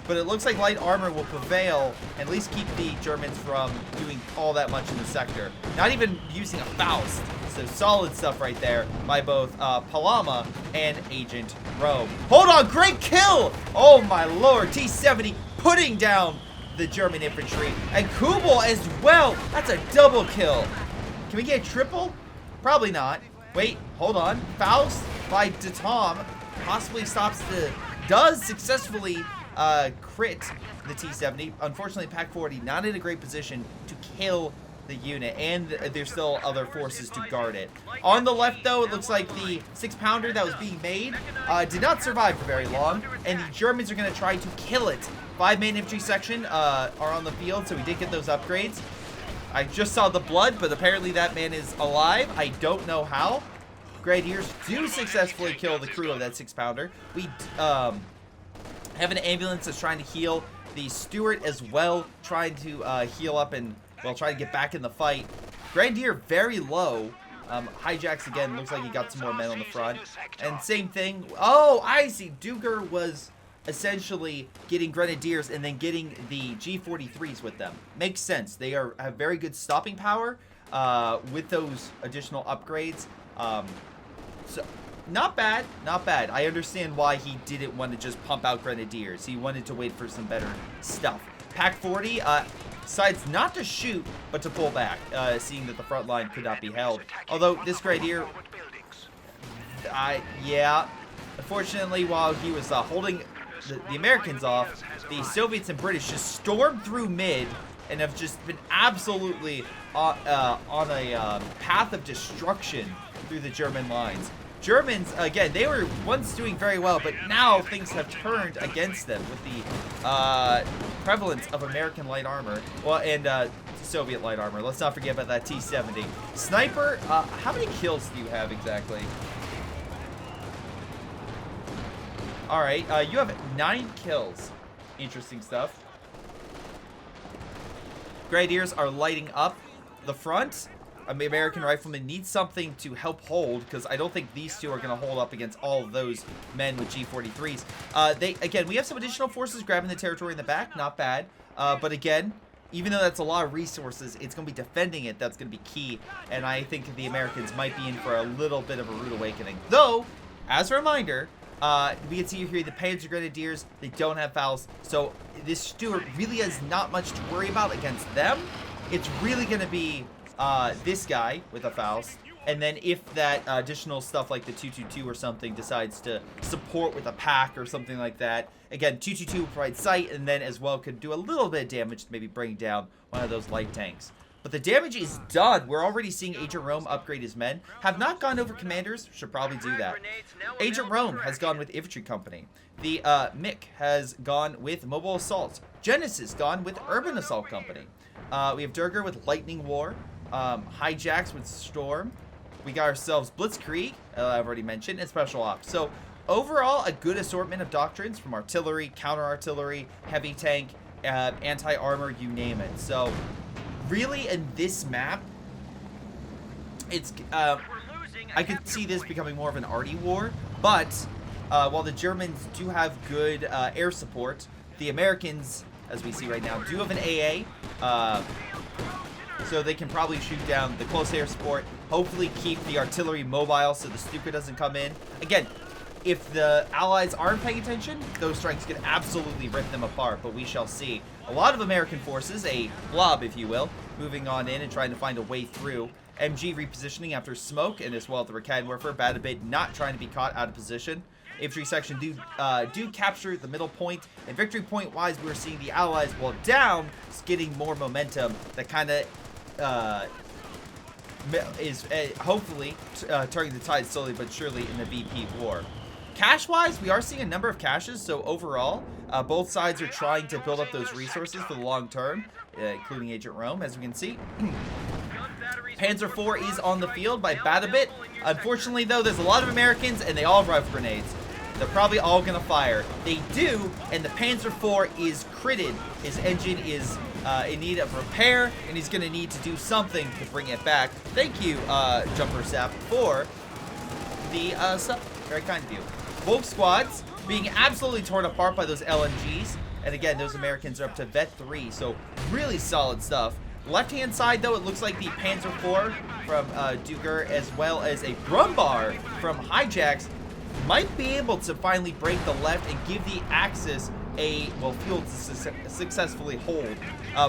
But it looks like light armor will prevail, and at least keep the Germans from doing all that much in the sector. Not even using a Faust. So solid stuff right there by both Palama and Agent Rome. Hold on, great kill! Oh my lord, T-70 putting down the German infantry. And Kubel as well. That's a double kill. Can we get a triple? Probably not. Wait, hold on. Faust by Datom possibly does successfully crit the T-70. Unfortunately, Pac-40 not in a great position to kill the unit, and there's still other forces to guard it. On the left, though, it looks like the 6-pounder that was being made did not survive for very long, and the Germans are going to try to kill it. 5-man infantry section are on the field, so we did get those upgrades. I just saw the blood, but apparently that man is alive. I don't know how. Grenadiers do successfully kill the crew of that 6-pounder. We have an ambulance that's trying to heal the Stuart as well, trying to heal up and, well, try to get back in the fight. Grenadier very low. Hijacks again, looks like he got some more men on the front. And same thing. Oh, I see. Duger was essentially getting Grenadiers and then getting the G43s with them. Makes sense. They have very good stopping power with those additional upgrades. So not bad, not bad. I understand why he didn't want to just pump out Grenadiers. He wanted to wait for some better stuff. Pac-40 decides not to shoot, but to pull back, seeing that the front line could not be held. Although this Grenadier, yeah, unfortunately, while he was holding the Americans off, the Soviets and British just stormed through mid and have just been absolutely on a path of destruction through the German lines. Germans, again, they were once doing very well, but now things have turned against them with the prevalence of American light armor, well, and Soviet light armor. Let's not forget about that T-70. Sniper, how many kills do you have exactly? All right, you have 9 kills. Interesting stuff. Grenadiers are lighting up the front. American riflemen need something to help hold, because I don't think these two are going to hold up against all of those men with G43s. Again, we have some additional forces grabbing the territory in the back. Not bad. But again, even though that's a lot of resources, it's going to be defending it that's going to be key. And I think the Americans might be in for a little bit of a rude awakening. Though, as a reminder, we can see here the Panzer Grenadiers, they don't have Faust. So this Stuart really has not much to worry about against them. It's really going to be this guy with a Faust, and then if that additional stuff like the 222 or something decides to support with a pack or something like that, again, 222 will provide sight, and then as well could do a little bit of damage to maybe bring down one of those light tanks. But the damage is done. We're already seeing Agent Rome upgrade his men. Have not gone over commanders. Should probably do that. Agent Rome has gone with Infantry Company. The Mick has gone with Mobile Assault. Genesis gone with Urban Assault Company. We have Durger with Lightning War. Hijacks with Storm. We got ourselves Blitzkrieg, I've already mentioned, and Special Ops. So overall, a good assortment of doctrines from artillery, counter-artillery, heavy tank, anti-armor, you name it. So really, in this map, it's I could see this becoming more of an arty war, but while the Germans do have good air support, the Americans, as we see right now, do have an AA, so they can probably shoot down the close air support, hopefully keep the artillery mobile so the Stuka doesn't come in. Again, if the Allies aren't paying attention, those strikes could absolutely rip them apart, but we shall see. A lot of American forces, a blob, if you will, moving on in and trying to find a way through. MG repositioning after smoke, and as well the Recad Warfare. Batabit not trying to be caught out of position. Infantry section do capture the middle point, and victory point wise, we're seeing the Allies, while down, getting more momentum that kind of is hopefully turning the tide slowly but surely in the VP war. Cache-wise, we are seeing a number of caches, so overall, both sides are trying to build up those resources for the long term, including Agent Rome, as we can see. Panzer IV is on the field by Batabit. Unfortunately, though, there's a lot of Americans, and they all have rifle grenades. They're probably all going to fire. They do, and the Panzer IV is critted. His engine is in need of repair, and he's going to need to do something to bring it back. Thank you, Jumper Sap, for the sub. Very kind of you. Both squads being absolutely torn apart by those LMGs. And again, those Americans are up to Vet 3, so really solid stuff. Left-hand side, though, it looks like the Panzer IV from Duger, as well as a Brumbar from Hijacks, might be able to finally break the left and give the Axis a, well, fuel to successfully hold.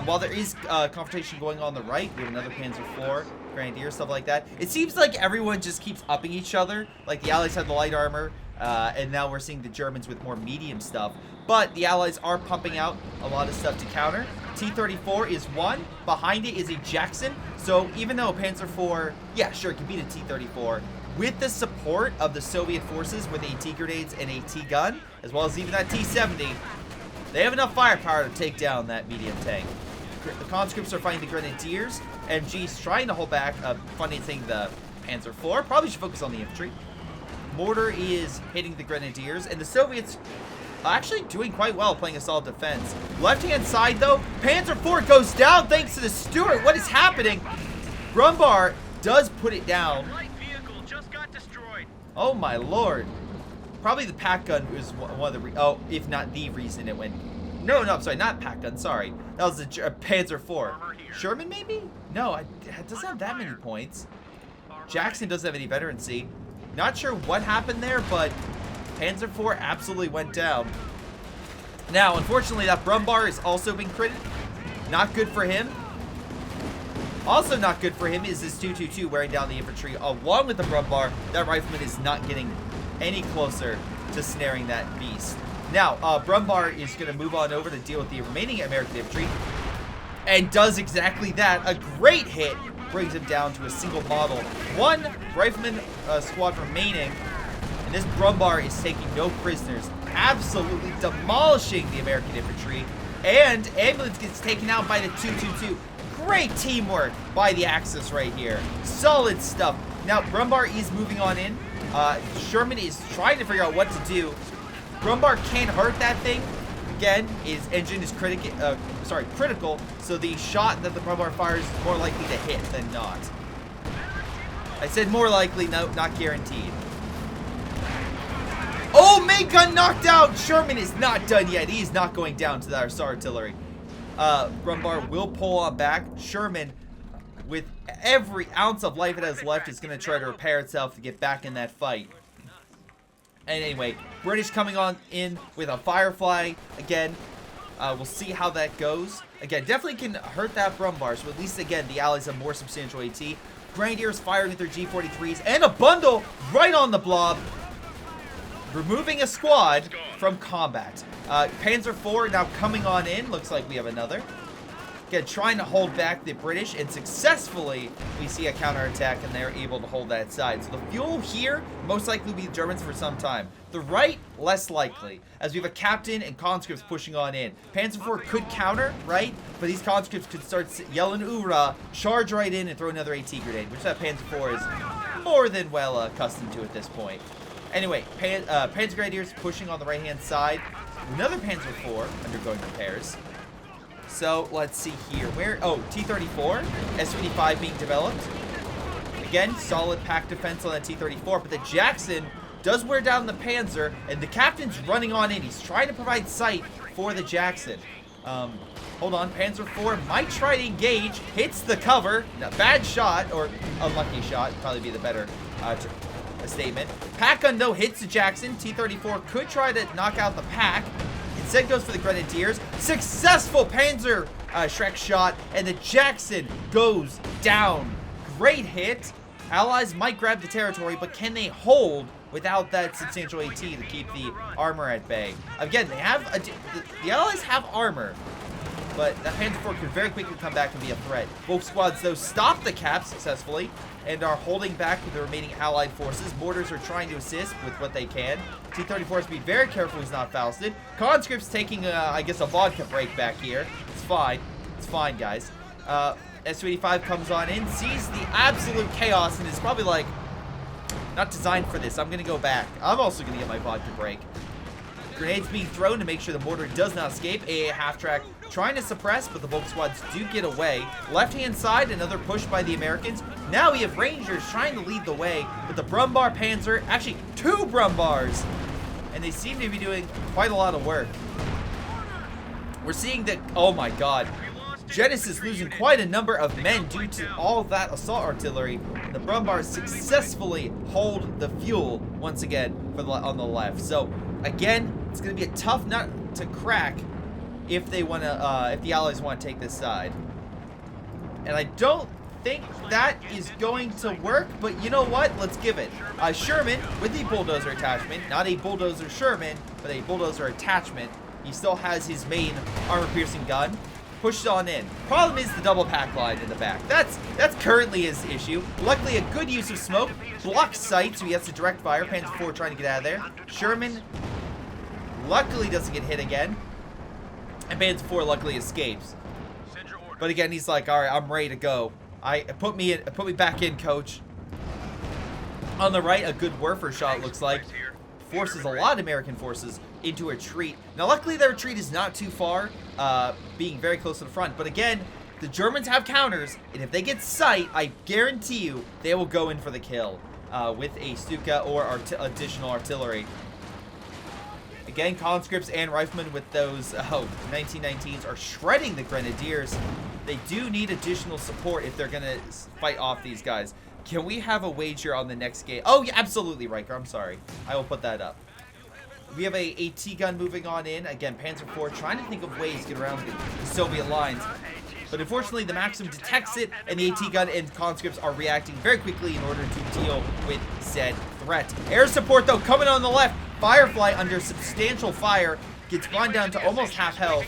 While there is confrontation going on the right, we have another Panzer IV, Grenadier, stuff like that. It seems like everyone just keeps upping each other. Like the Allies had the light armor, and now we're seeing the Germans with more medium stuff. But the Allies are pumping out a lot of stuff to counter. T-34 is one. Behind it is a Jackson. So even though Panzer IV, yeah, sure, can beat a T-34, with the support of the Soviet forces with AT grenades and AT gun, as well as even that T-70, they have enough firepower to take down that medium tank. The conscripts are fighting the Grenadiers. MG's trying to hold back. Funny thing, the Panzer IV probably should focus on the infantry. Mortar is hitting the Grenadiers, and the Soviets actually doing quite well playing a solid defense. Left-hand side, though, Panzer IV goes down thanks to the Stuart. What is happening? Brumbar does put it down. Light vehicle just got destroyed. Oh, my lord. Probably the pack gun was one of the, if not the reason it went. No, I'm sorry, not pack gun, sorry. That was the Panzer IV. Sherman, maybe? No, it doesn't have that many points. Jackson doesn't have any veterancy. Not sure what happened there, but Panzer IV absolutely went down. Now, unfortunately, that Brumbar is also being critted. Not good for him. Also not good for him is this 222 wearing down the infantry. Along with the Brumbar, that rifleman is not getting any closer to snaring that beast. Now, Brumbar is going to move on over to deal with the remaining American infantry. And does exactly that. A great hit brings him down to a single model. One rifleman squad remaining. And this Brumbar is taking no prisoners. Absolutely demolishing the American infantry. And ambulance gets taken out by the 222. Great teamwork by the Axis right here. Solid stuff. Now, Brumbar is moving on in. Sherman is trying to figure out what to do. Brumbar can't hurt that thing. Again, his engine is critical, so the shot that the Brumbar fires is more likely to hit than not. I said more likely, no, not guaranteed. Oh, main gun knocked out! Sherman is not done yet. He's not going down to our artillery. Brumbar will pull on back. Sherman, with every ounce of life it has left, is going to try to repair itself to get back in that fight. And anyway, British coming on in with a Firefly. Again, we'll see how that goes. Again, definitely can hurt that Brumbar, so at least, again, the Allies have more substantial AT. Grenadiers firing with their G43s, and a bundle right on the blob, removing a squad from combat. Panzer IV now coming on in. Looks like we have another. Again, trying to hold back the British, and successfully we see a counterattack, and they're able to hold that side. So the fuel here most likely will be the Germans for some time. The right, less likely, as we have a captain and conscripts pushing on in. Panzer IV could counter, right? But these conscripts could start yelling "Oorah!" charge right in, and throw another AT grenade, which that Panzer IV is more than well accustomed to at this point. Anyway, Panzer Grenadiers pushing on the right-hand side. Another Panzer IV undergoing repairs. So, let's see here. Where? Oh, T-34. S-55 being developed. Again, solid pack defense on the T-34, but the Jackson does wear down the Panzer, and the captain's running on in. He's trying to provide sight for the Jackson. Hold on. Panzer IV might try to engage. Hits the cover. A bad shot, or unlucky shot. Probably be the better a statement. Pack gun, though, hits the Jackson. T-34 could try to knock out the pack. Instead goes for the Grenadiers. Successful Panzer Shrek shot, and the Jackson goes down. Great hit. Allies might grab the territory, but can they hold without that substantial AT to keep the armor at bay? Again, they have the Allies have armor, but that Panzer IV could very quickly come back and be a threat. Both squads, though, stop the cap successfully and are holding back with the remaining Allied forces. Mortars are trying to assist with what they can. T-34 has to be very careful he's not Fausted. Conscript's taking, I guess, a vodka break back here. It's fine. It's fine, guys. S-285 comes on in, sees the absolute chaos, and is probably like, not designed for this. I'm going to go back. I'm also going to get my vodka break. Grenades being thrown to make sure the mortar does not escape. AA half-track trying to suppress, but the Volk squads do get away. Left-hand side, another push by the Americans. Now we have Rangers trying to lead the way, but the Brumbar Panzer, actually 2 Brumbars, and they seem to be doing quite a lot of work. We're seeing that, oh my god, Genesis losing quite a number of men due to all that assault artillery. And the Brumbars successfully hold the fuel once again for on the left. So again, it's going to be a tough nut to crack if they want to, if the Allies want to take this side. And I don't think that is going to work, but you know what? Let's give it. Sherman with the bulldozer attachment, not a bulldozer Sherman, but a bulldozer attachment. He still has his main armor-piercing gun. Pushed on in. Problem is the double pack line in the back. That's currently his issue. Luckily, a good use of smoke. Blocks sight, so he has to direct fire. Panzer IV trying to get out of there. Sherman luckily doesn't get hit again. And Panzer IV luckily escapes. But again, he's like, all right, I'm ready to go. Put me back in, coach. On the right, a good Werfer shot looks like. Forces a lot of American forces into a retreat. Now, luckily, their retreat is not too far, being very close to the front. But again, the Germans have counters, and if they get sight, I guarantee you they will go in for the kill with a Stuka or additional artillery. Again, conscripts and riflemen with those 1919s are shredding the Grenadiers. They do need additional support if they're going to fight off these guys. Can we have a wager on the next game? Oh, yeah, absolutely, Riker. I'm sorry. I will put that up. We have a AT gun moving on in. Again, Panzer IV trying to think of ways to get around the Soviet lines. But unfortunately, the Maxim detects it, and the AT gun and conscripts are reacting very quickly in order to deal with said threat. Air support, though, coming on the left. Firefly under substantial fire gets gone down to almost half health.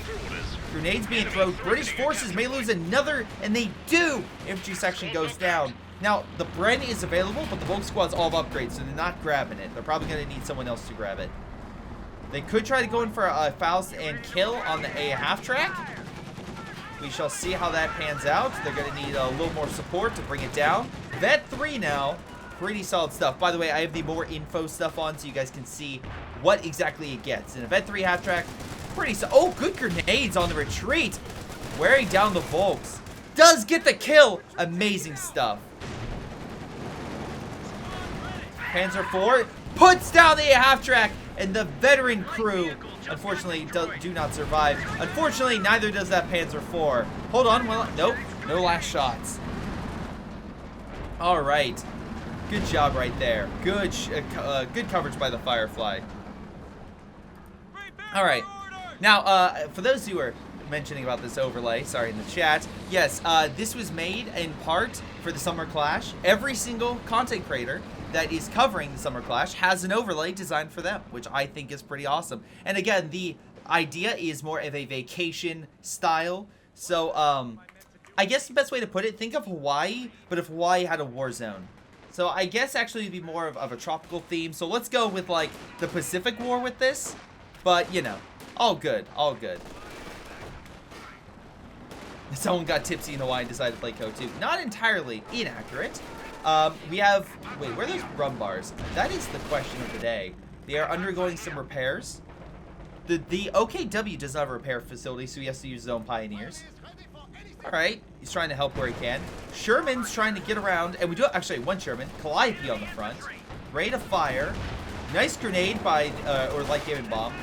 Grenades being thrown. British forces may lose another, and they do. Infantry section goes down. Now, the Bren is available, but the Volk squads all have upgrades, so they're not grabbing it. They're probably going to need someone else to grab it. They could try to go in for a Faust and kill on the A half-track. We shall see how that pans out. They're going to need a little more support to bring it down. Vet 3 now. Pretty solid stuff. By the way, I have the more info stuff on so you guys can see what exactly it gets. In a Vet 3 half-track, pretty solid. Oh, good grenades on the retreat. Wearing down the Volks. Does get the kill. Amazing stuff. Panzer IV puts down the half-track, and the veteran crew, unfortunately, do not survive. Unfortunately, neither does that Panzer IV. Hold on. Well, nope. No last shots. All right. Good job right there. Good coverage by the Firefly. All right. Now, for those who are mentioning about this overlay, sorry, in the chat, yes, this was made in part for the Summer Clash. Every single content creator that is covering the Summer Clash has an overlay designed for them, which I think is pretty awesome. And again, the idea is more of a vacation style. So, I guess the best way to put it, think of Hawaii, but if Hawaii had a war zone. So I guess actually it'd be more of a tropical theme. So let's go with like the Pacific War with this. But, you know, all good, all good. Someone got tipsy in Hawaii and decided to play CoH2. Not entirely inaccurate. We have, wait, where are those Brumbars? That is the question of the day. They are undergoing some repairs. The OKW does not have a repair facility, so he has to use his own Pioneers. All right, he's trying to help where he can. Sherman's trying to get around, and we do actually one Sherman, Calliope on the front. Rate of fire. Nice grenade by, or light gaming bomb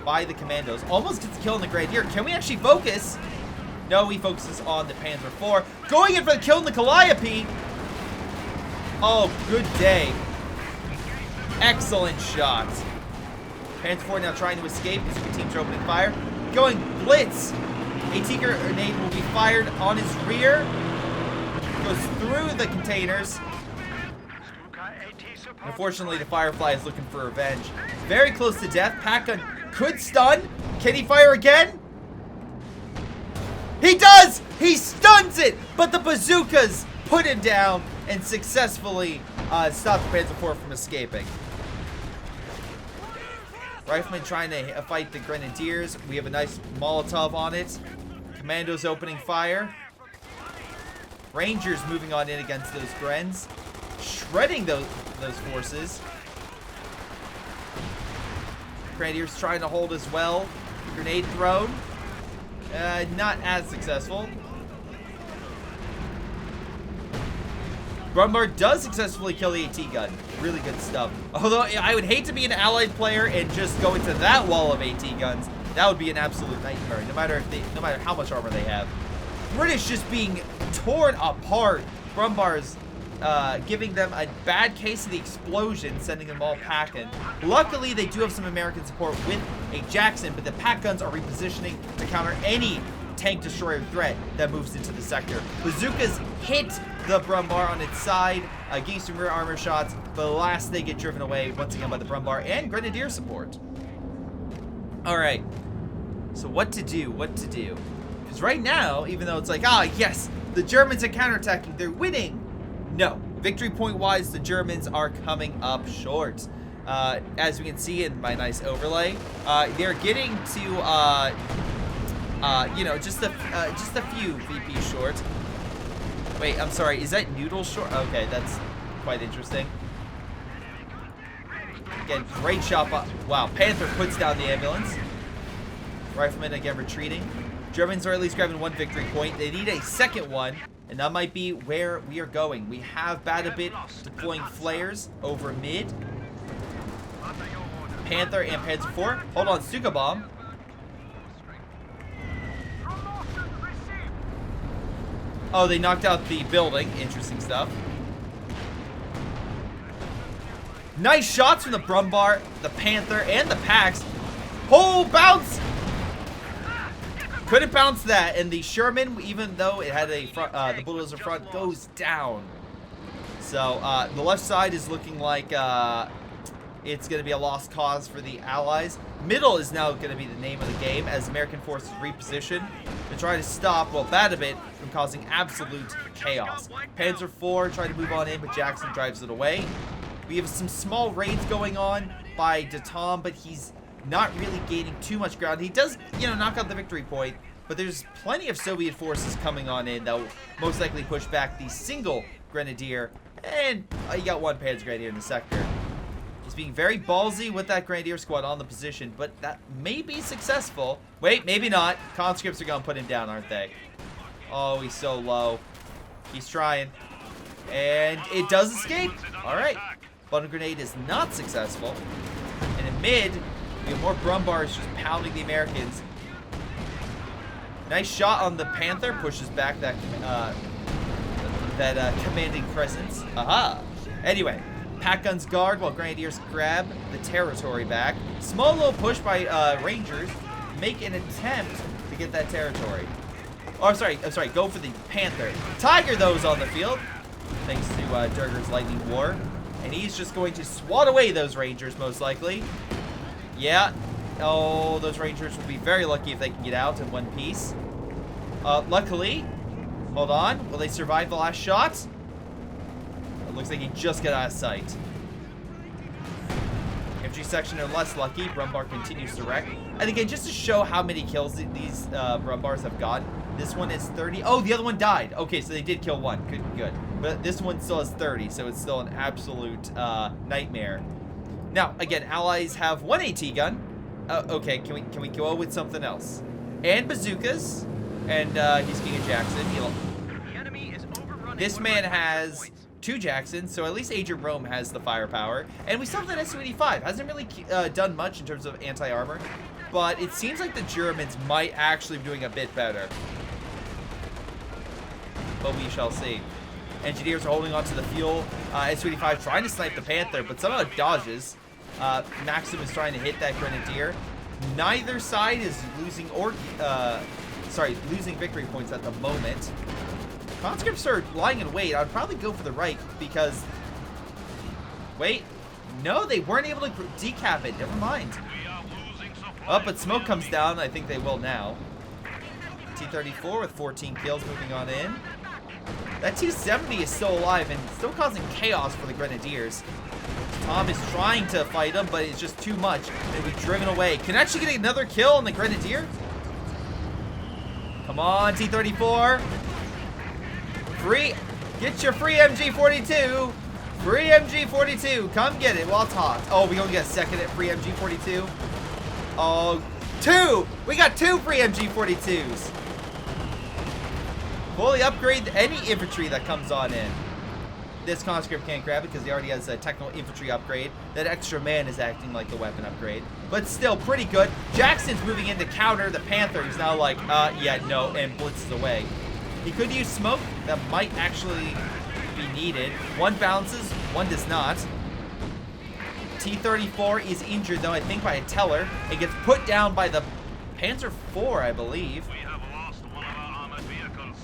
by the Commandos. Almost gets a kill in the Grenadier. Can we actually focus? No, he focuses on the Panzer IV. Going in for the kill in the Calliope. Oh, good day. Excellent shot. Panther 4 now trying to escape. His teams are opening fire. Going blitz. AT grenade will be fired on his rear. Goes through the containers. Unfortunately, the Firefly is looking for revenge. Very close to death. Pack gun could stun. Can he fire again? He does! He stuns it! But the bazookas put him down and successfully stop the Panther 4 from escaping. Rifleman trying to fight the Grenadiers. We have a nice Molotov on it. Commandos opening fire. Rangers moving on in against those Grens. Shredding those forces. Grenadiers trying to hold as well. Grenade thrown. Not as successful. Brumbar does successfully kill the AT gun. Really good stuff. Although I would hate to be an allied player and just go into that wall of AT guns. That would be an absolute nightmare. No matter how much armor they have. British just being torn apart. Brumbar's giving them a bad case of the explosion, sending them all packing. Luckily, they do have some American support with a Jackson, but the pack guns are repositioning to counter any tank destroyer threat that moves into the sector. Bazookas hit the Brumbar on its side, getting some rear armor shots, but alas, they get driven away once again by the Brumbar and Grenadier support. Alright, so what to do? Because right now, even though it's like, yes, the Germans are counterattacking, they're winning. No, victory point wise, the Germans are coming up short. As we can see in my nice overlay, they're getting to, just a few VP short. Wait, I'm sorry, is that Noodle short? Okay, that's quite interesting. Again, great shot. Wow, Panther puts down the ambulance. Rifleman again retreating. Germans are at least grabbing one victory point. They need a second one, and that might be where we are going. We have Batabit deploying flares over mid. Panther and Panther 4. Hold on, Stuka Bomb. Oh, they knocked out the building. Interesting stuff. Nice shots from the Brumbar, the Panther, and the Pax. Oh, bounce! Couldn't bounce that, and the Sherman, even though it had a front, the bulldozer front, goes down. So the left side is looking like it's going to be a lost cause for the Allies. Middle is now going to be the name of the game as American forces reposition to try to stop, well, Batabit from causing absolute chaos. Panzer IV trying to move on in, but Jackson drives it away. We have some small raids going on by Datom, but he's not really gaining too much ground. He does, knock out the victory point, but there's plenty of Soviet forces coming on in that will most likely push back the single Grenadier, and you got one Panzer Grenadier in the sector. He's being very ballsy with that Grenadier squad on the position, but that may be successful. Wait, maybe not. Conscripts are going to put him down, aren't they? Oh, he's so low. He's trying. And it does escape. All right. Button grenade is not successful. And in mid, we have more Brumbars just pounding the Americans. Nice shot on the Panther. Pushes back that commanding presence. Aha. Anyway. Pack guns guard while Grenadiers grab the territory back. Small little push by Rangers. Make an attempt to get that territory. Oh, I'm sorry. Go for the Panther. Tiger, though, is on the field. Thanks to Durger's Lightning War. And he's just going to swat away those Rangers, most likely. Yeah. Oh, those Rangers will be very lucky if they can get out in one piece. Luckily. Hold on. Will they survive the last shot? Looks like he just got out of sight. Infantry section are less lucky. Brumbar continues to wreck. And again, just to show how many kills these Brumbars have gotten, this one is 30. Oh, the other one died. Okay, so they did kill one. Good. But this one still has 30, so it's still an absolute nightmare. Now, again, Allies have one AT gun. Okay, can we go with something else? And bazookas. And he's being a Jackson. This man has 2 Jacksons, so at least Agent Rome has the firepower. And we still have that Su-85. Hasn't really done much in terms of anti-armor, but it seems like the Germans might actually be doing a bit better. But we shall see. Engineers are holding onto the fuel. S-25 trying to snipe the Panther, but somehow it dodges. Maxim is trying to hit that Grenadier. Neither side is losing losing victory points at the moment. Conscripts are lying in wait. I'd probably go for the right because... Wait. No, they weren't able to decap it. Never mind. Oh, but smoke comes down. I think they will now. T-34 with 14 kills moving on in. That T-70 is still alive and still causing chaos for the Grenadiers. Tom is trying to fight him, but it's just too much. They'll be driven away. Can actually get another kill on the Grenadier. Come on, T-34. Free. Get your free MG-42. Free MG-42. Come get it while it's hot. Oh, we gonna get a second at free MG-42. Oh, two. We got two free MG-42s. Fully upgrade any infantry that comes on in. This conscript can't grab it because he already has a technical infantry upgrade. That extra man is acting like the weapon upgrade. But still pretty good. Jackson's moving in to counter the Panther. He's now like, yeah, no, and blitzes away. He could use smoke. That might actually be needed. One bounces, one does not. T-34 is injured, though, I think, by a teller. It gets put down by the Panzer IV, I believe. We have lost one of our armored vehicles.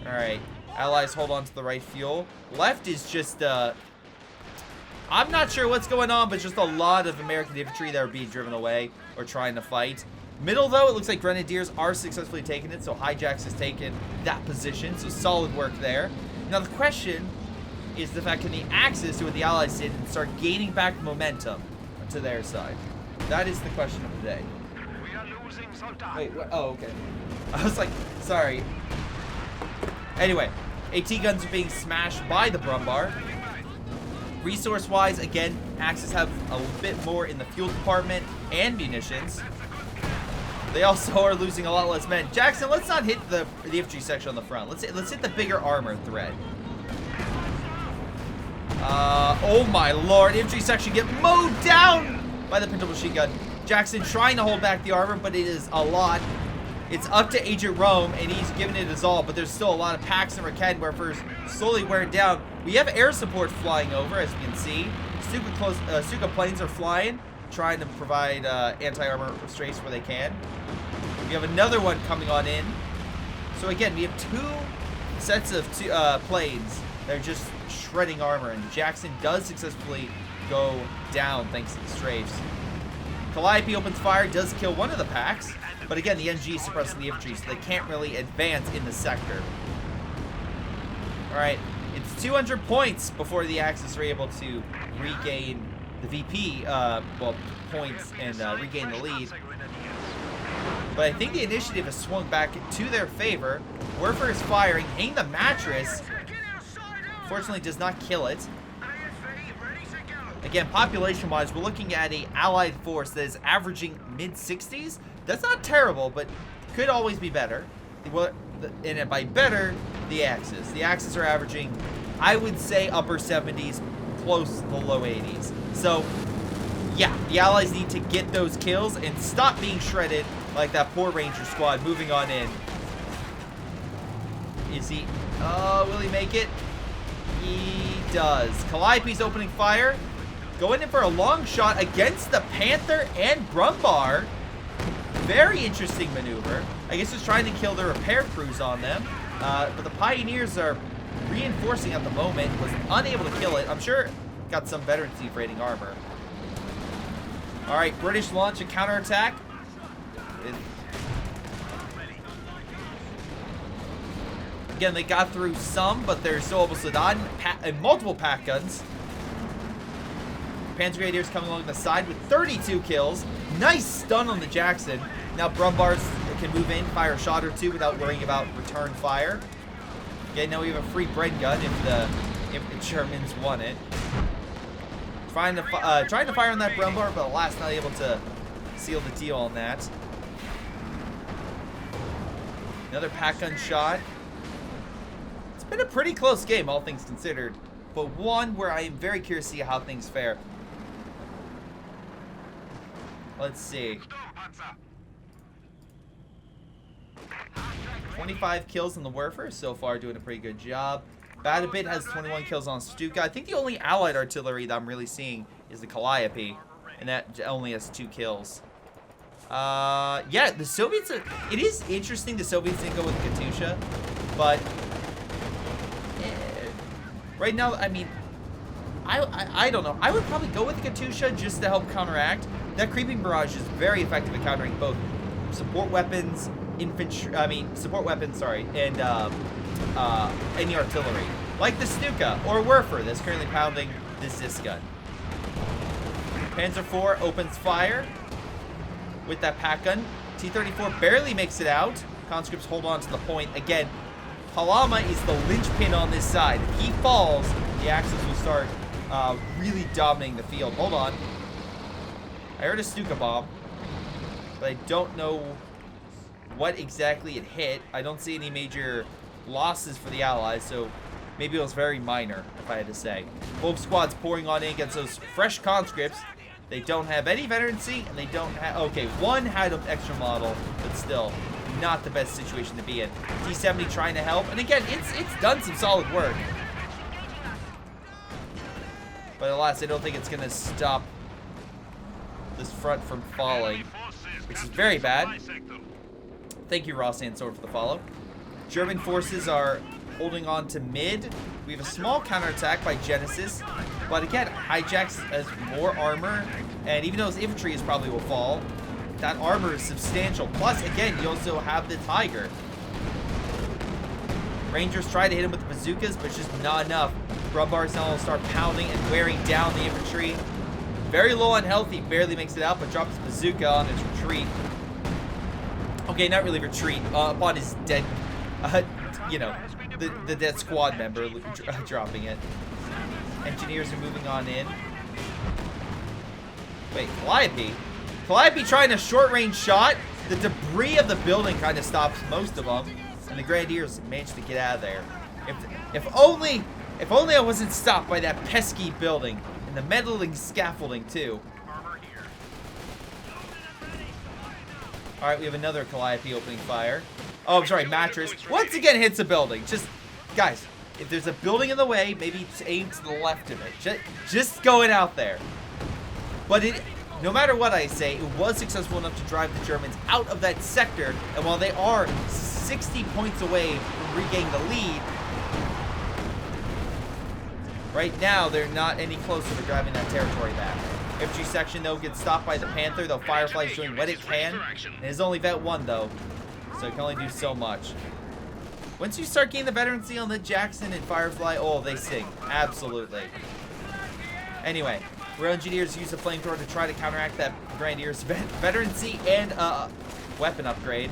Alright. Allies hold on to the right fuel. Left is just, I'm not sure what's going on, but just a lot of American infantry that are being driven away or trying to fight. Middle, though, it looks like Grenadiers are successfully taking it, so Hijacks has taken that position, so solid work there. Now, the question is the fact, can the Axis do what the Allies did and start gaining back momentum to their side? That is the question of the day. We are losing Soldat. Wait, what? Oh, okay. I was like, sorry. Anyway, AT guns are being smashed by the Brumbar. Resource-wise, again, Axis have a bit more in the fuel department and munitions. They also are losing a lot less men. Jackson, let's not hit the infantry section on the front. Let's hit the bigger armor thread. Oh my lord, infantry section get mowed down by the pintle machine gun. Jackson trying to hold back the armor, but it is a lot. It's up to Agent Rome, and he's giving it his all, but there's still a lot of packs and Raken where first slowly wearing down. We have air support flying over, as you can see. Stuka planes are flying, trying to provide anti-armor strafe where they can. We have another one coming on in. So again, we have two sets of planes that are just shredding armor, and Jackson does successfully go down thanks to the strafes. Calliope opens fire, does kill one of the packs, but again, the NG is suppressing the infantry, so they can't really advance in the sector. Alright, it's 200 points before the Axis are able to regain the VP, points and regain the lead. But I think the initiative has swung back to their favor. Werfer is firing, hitting the mattress. Fortunately, does not kill it. Again, population-wise, we're looking at an allied force that is averaging mid-60s. That's not terrible, but could always be better. And by better, the Axis. The Axis are averaging, I would say, upper 70s, close to the low 80s. So, yeah, the Allies need to get those kills and stop being shredded like that poor Ranger squad. Moving on in. Is he... will he make it? He does. Calliope's opening fire. Going in for a long shot against the Panther and Brumbar. Very interesting maneuver. I guess just trying to kill the repair crews on them. But the Pioneers are reinforcing at the moment. Was unable to kill it. I'm sure got some veterancy for raiding armor. Alright, British launch a counterattack. Again, they got through some, but they're still almost done. And multiple pack guns. Panzer Grenadiers coming along the side with 32 kills. Nice stun on the Jackson. Now Brumbars can move in, fire a shot or two without worrying about return fire. Okay, now we have a free Bren gun if the Germans want it. Trying to fire on that Brumbar, but alas, not able to seal the deal on that. Another pack gun shot. It's been a pretty close game, all things considered, but one where I am very curious to see how things fare. Let's see. 25 kills on the Werfer. So far, doing a pretty good job. Bad a bit has 21 kills on Stuka. I think the only allied artillery that I'm really seeing is the Calliope, and that only has 2 kills. Yeah, the Soviets are, it is interesting the Soviets didn't go with Katyusha, but right now, I mean, I don't know. I would probably go with Katyusha just to help counteract. That creeping barrage is very effective at countering both support weapons, and any artillery, like the Stuka or Werfer that's currently pounding this Zis gun. Panzer IV opens fire with that pack gun. T-34 barely makes it out. Conscripts hold on to the point. Again, Halama is the linchpin on this side. If he falls, the Axis will start really dominating the field. Hold on. I heard a Stuka bomb, but I don't know what exactly it hit. I don't see any major losses for the Allies, so maybe it was very minor, if I had to say. Both squads pouring on in against those fresh conscripts. They don't have any veterancy, and they don't have... Okay, one had an extra model, but still, not the best situation to be in. T-70 trying to help, and again, it's done some solid work. But alas, I don't think it's going to stop this front from falling, which is very bad. Thank you, Ross and Sword, for the follow. German forces are holding on to mid. We have a small counterattack by Genesis, but again, hijacks has more armor, and even though his infantry is probably will fall, that armor is substantial. Plus, again, you also have the Tiger. Rangers try to hit him with the bazookas, but it's just not enough. Brumbar's now will start pounding and wearing down the infantry. Very low on health, he barely makes it out, but drops his bazooka on his retreat. Okay, not really retreat, upon his dead, you know, the dead squad member dropping it. Engineers are moving on in. Wait, Calliope? Calliope trying a short-range shot. The debris of the building kind of stops most of them, and the Grenadiers managed to get out of there. If only I wasn't stopped by that pesky building and the meddling scaffolding too. All right, we have another Calliope opening fire. Oh, I'm sorry, Mattress. Once again hits a building. Just, guys, if there's a building in the way, maybe aim to the left of it. Just going out there. But no matter what I say, it was successful enough to drive the Germans out of that sector. And while they are 60 points away from regaining the lead, right now they're not any closer to driving that territory back. Infantry section, though, gets stopped by the Panther, though Firefly's doing what it can. And it's only vet 1, though, so it can only do so much. Once you start getting the veterancy on the Jackson and Firefly, oh, they sing. Absolutely. Anyway, Royal Engineers use the flamethrower to try to counteract that Grenadiers' veterancy and weapon upgrade.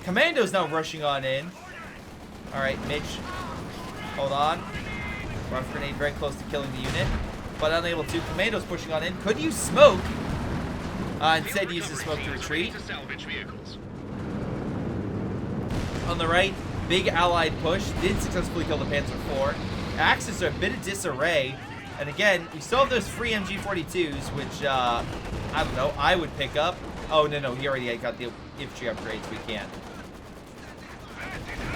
Commandos now rushing on in. All right, Mitch, hold on. Rough grenade very close to killing the unit, but unable to. Commandos pushing on in. Could use smoke. Instead, uses smoke to retreat. On the right, big allied push. Did successfully kill the Panzer IV. Axis are a bit of disarray. And again, we still have those free MG42s, which, I don't know, I would pick up. Oh, no, he already got the infantry upgrades. We can't.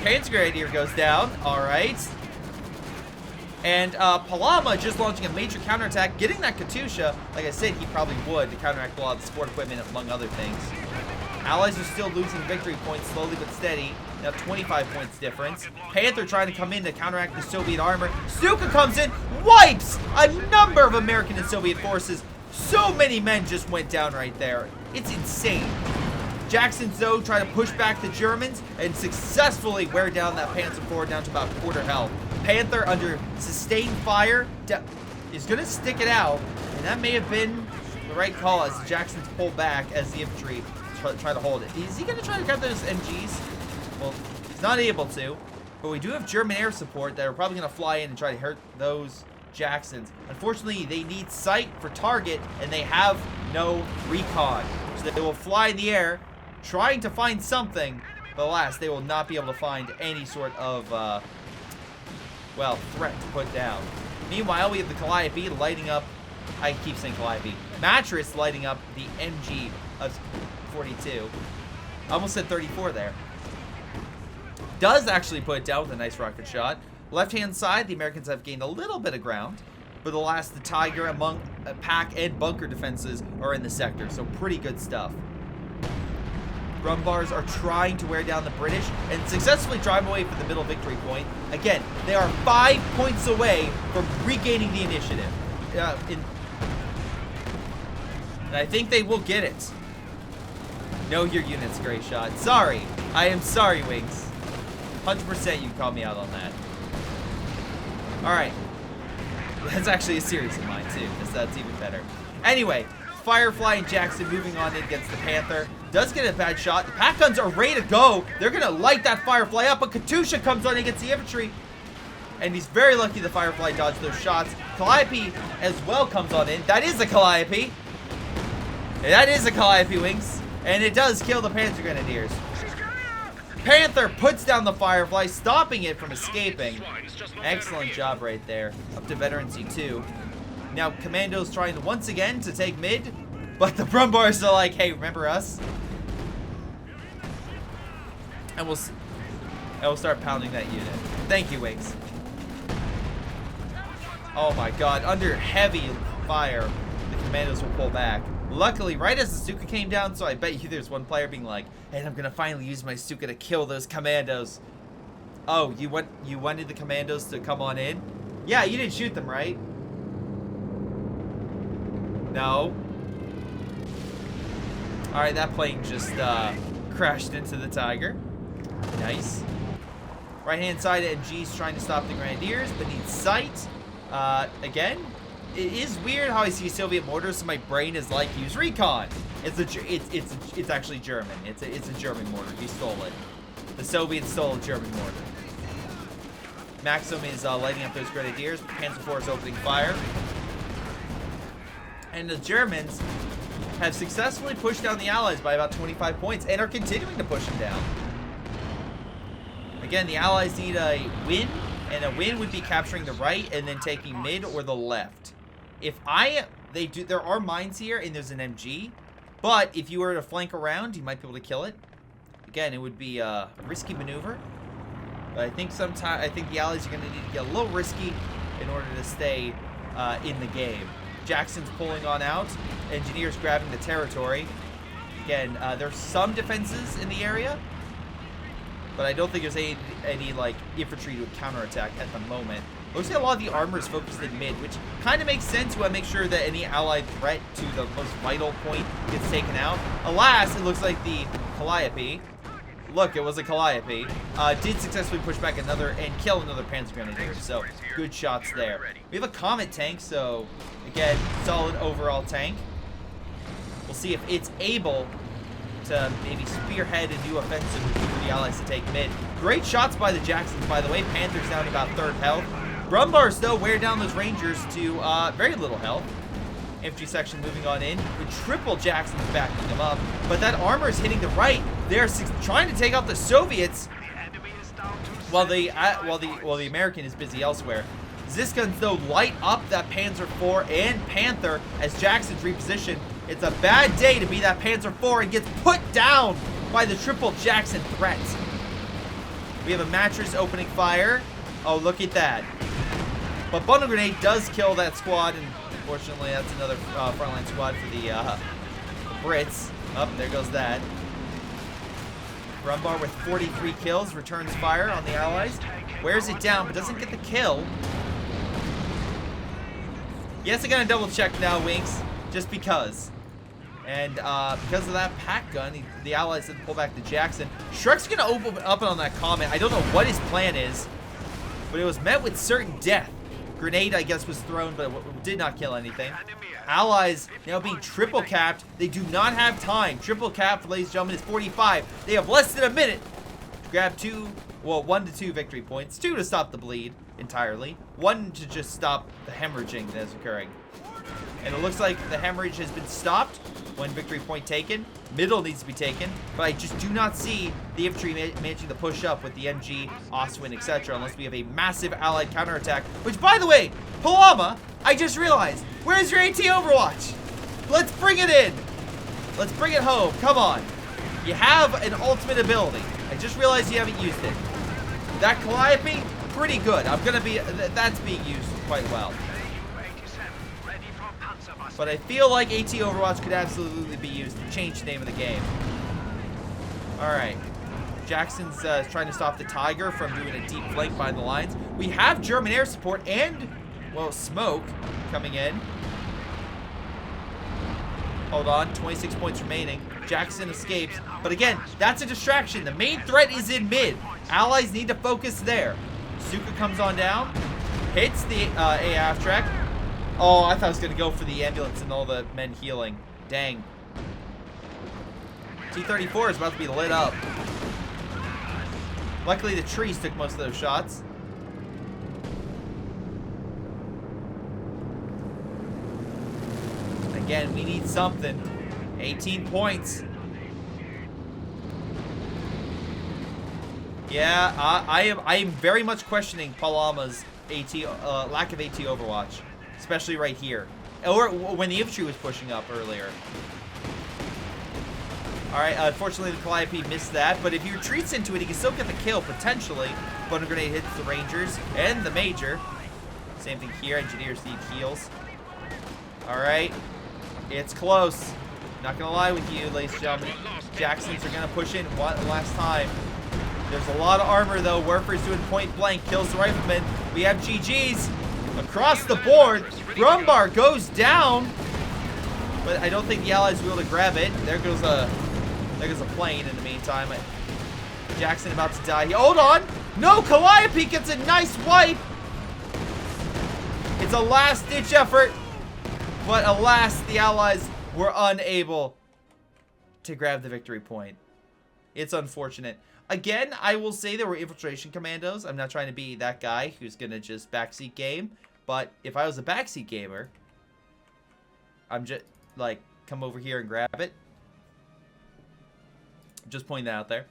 Panzer Grenadier goes down. All right. And Palama just launching a major counterattack, getting that Katyusha. Like I said, he probably would to counteract a lot of the support equipment, among other things. Allies are still losing victory points slowly but steady. Now 25 points difference. Panther trying to come in to counteract the Soviet armor. Stuka comes in, wipes a number of American and Soviet forces. So many men just went down right there. It's insane. Jackson's, though, try to push back the Germans and successfully wear down that Panzer IV down to about quarter health. Panther, under sustained fire, is going to stick it out, and that may have been the right call as the Jacksons pull back as the infantry try to hold it. Is he going to try to grab those MGs? Well, he's not able to, but we do have German air support that are probably going to fly in and try to hurt those Jacksons. Unfortunately, they need sight for target, and they have no recon, so they will fly in the air, trying to find something, but alas, they will not be able to find any sort of, well, threat to put down. Meanwhile, we have the Calliope lighting up, I keep saying Calliope, Mattress lighting up the MG of 42. I almost said 34 there. does actually put it down with a nice rocket shot. Left-hand side, the Americans have gained a little bit of ground. But alas, the Tiger among pack and bunker defenses are in the sector, so pretty good stuff. Brumbars are trying to wear down the British and successfully drive away from the middle victory point. Again, they are 5 points away from regaining the initiative. And I think they will get it. Know your units, Greyshot. Sorry. I am sorry, Wings. 100% you called me out on that. Alright. That's actually a series of mine, too. That's even better. Anyway, Firefly and Jackson moving on in against the Panther. Does get a bad shot. The pack guns are ready to go. They're going to light that Firefly up, but Katusha comes on against the infantry. And he's very lucky the Firefly dodged those shots. Calliope as well comes on in. That is a Calliope. That is a Calliope, Wings. And it does kill the Panzer Grenadiers. Panther puts down the Firefly, stopping it from escaping. Excellent job right there. Up to veterancy 2. Now Commando's trying to once again to take mid, but the Brumbars are like, hey, remember us? And we'll start pounding that unit. Thank you, Wings. Oh my god, under heavy fire, the Commandos will pull back. Luckily, right as the Stuka came down, so I bet you there's one player being like, and I'm gonna finally use my Stuka to kill those Commandos. Oh, you wanted the Commandos to come on in? Yeah, you didn't shoot them, right? No. Alright, that plane just crashed into the Tiger. Nice. Right-hand side, MG's trying to stop the Grenadiers, but needs sight. Again, it is weird how I see Soviet mortars, so my brain is like, use recon. It's actually German. It's a German mortar. He stole it. The Soviets stole a German mortar. Maxim is lighting up those Grenadiers. Panzer IV is opening fire. And the Germans have successfully pushed down the Allies by about 25 points and are continuing to push them down. Again, the Allies need a win, and a win would be capturing the right and then taking mid or the left. There are mines here and there's an MG, but if you were to flank around, you might be able to kill it. Again, it would be a risky maneuver, but I think the Allies are going to need to get a little risky in order to stay in the game. Jackson's pulling on out. Engineers grabbing the territory. Again, there's some defenses in the area, but I don't think there's any like infantry to counterattack at the moment. Looks like a lot of the armor is focused in mid, which kind of makes sense. We want to make sure that any allied threat to the most vital point gets taken out. Alas, it looks like the Calliope. Look, it was a Calliope. Did successfully push back another and kill another Panzer Grenadier. So good shots there. We have a Comet tank, so again, solid overall tank. We'll see if it's able to maybe spearhead a new offensive for the Allies to take mid. Great shots by the Jacksons, by the way. Panthers down to about 3rd health. Brumbars, though, wear down those Rangers to very little health. Infantry section moving on in with triple Jacksons backing them up, but that armor is hitting the right. They're trying to take out the Soviets while the American is busy elsewhere. Zisguns, though, light up that Panzer IV and Panther as Jackson's repositioned. It's a bad day to be that Panzer IV and gets put down by the triple Jackson threat. We have a Mattress opening fire. Oh, look at that. But Bundle Grenade does kill that squad, and unfortunately, that's another frontline squad for the Brits. Oh, there goes that. Brumbar with 43 kills returns fire on the Allies. Wears it down, but doesn't get the kill. Yes, I gotta double check now, Winks, just because. And because of that pack gun, the Allies had to pull back to Jackson. Shrek's gonna open up on that comment. I don't know what his plan is, but it was met with certain death. Grenade, I guess, was thrown, but it did not kill anything. Allies now being triple capped. They do not have time. Triple cap, ladies and gentlemen, is 45. They have less than a minute to grab 1 to 2 victory points. 2 to stop the bleed entirely. 1 to just stop the hemorrhaging that is occurring. And it looks like the hemorrhage has been stopped. 1 victory point taken. Middle needs to be taken, but I just do not see the infantry managing to push up with the MG, Oswin, etc. unless we have a massive allied counterattack. Which, by the way, Palama, I just realized, where's your AT Overwatch? Let's bring it in. Let's bring it home. Come on. You have an ultimate ability. I just realized you haven't used it. That Calliope, pretty good. That's being used quite well. But I feel like AT Overwatch could absolutely be used to change the name of the game. Alright. Jackson's trying to stop the Tiger from doing a deep flank behind the lines. We have German air support and, well, smoke coming in. Hold on, 26 points remaining. Jackson escapes. But again, that's a distraction. The main threat is in mid. Allies need to focus there. Suka comes on down. Hits the AF track. Oh, I thought I was going to go for the ambulance and all the men healing. Dang. T-34 is about to be lit up. Luckily, the trees took most of those shots. Again, we need something. 18 points. Yeah, I am very much questioning Palama's lack of AT Overwatch, especially right here, or when the infantry was pushing up earlier. All right, unfortunately the Calliope missed that, but if he retreats into it, he can still get the kill potentially. Butter grenade hits the Rangers and the Major. Same thing here. Engineers need heals. All right, it's close. Not gonna lie with you, ladies and gentlemen. Jacksons are gonna push in one last time. There's a lot of armor though. Werfer's doing point blank, kills the rifleman. We have GGs across the board. Brumbar goes down, but I don't think the Allies will be able to grab it. There goes a plane in the meantime. Jackson about to die. Hold on. No, Calliope gets a nice wipe. It's a last-ditch effort, but alas, the Allies were unable to grab the victory point. It's unfortunate. Again, I will say there were infiltration commandos. I'm not trying to be that guy who's going to just backseat game. But if I was a backseat gamer, I'm just, like, come over here and grab it. Just pointing that out there.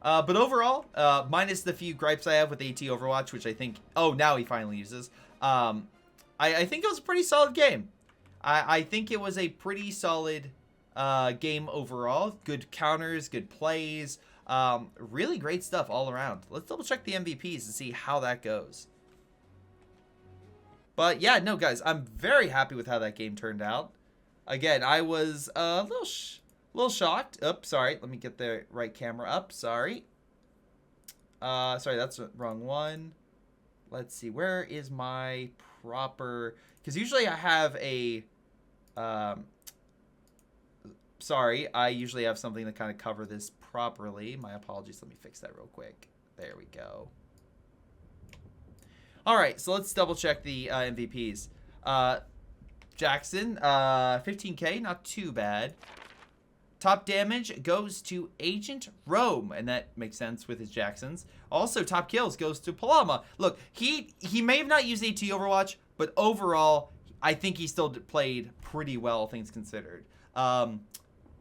But overall, minus the few gripes I have with AT Overwatch, which I think... Oh, now he finally uses. I think it was a pretty solid game. I think it was a pretty solid game overall. Good counters, good plays. Really great stuff all around. Let's double check the MVPs and see how that goes. But yeah, no guys, I'm very happy with how that game turned out. Again, I was a little shocked. Oops, sorry. Let me get the right camera up. Sorry. Sorry, that's the wrong one. Let's see. Where is my proper... Because usually I have a... Sorry, I usually have something to kind of cover this properly. My apologies. Let me fix that real quick. There we go. All right, so let's double check the MVPs. Jackson, 15K, not too bad. Top damage goes to Agent Rome, and that makes sense with his Jacksons. Also, top kills goes to Palama. Look, he may have not used AT Overwatch, but overall, I think he still played pretty well, things considered.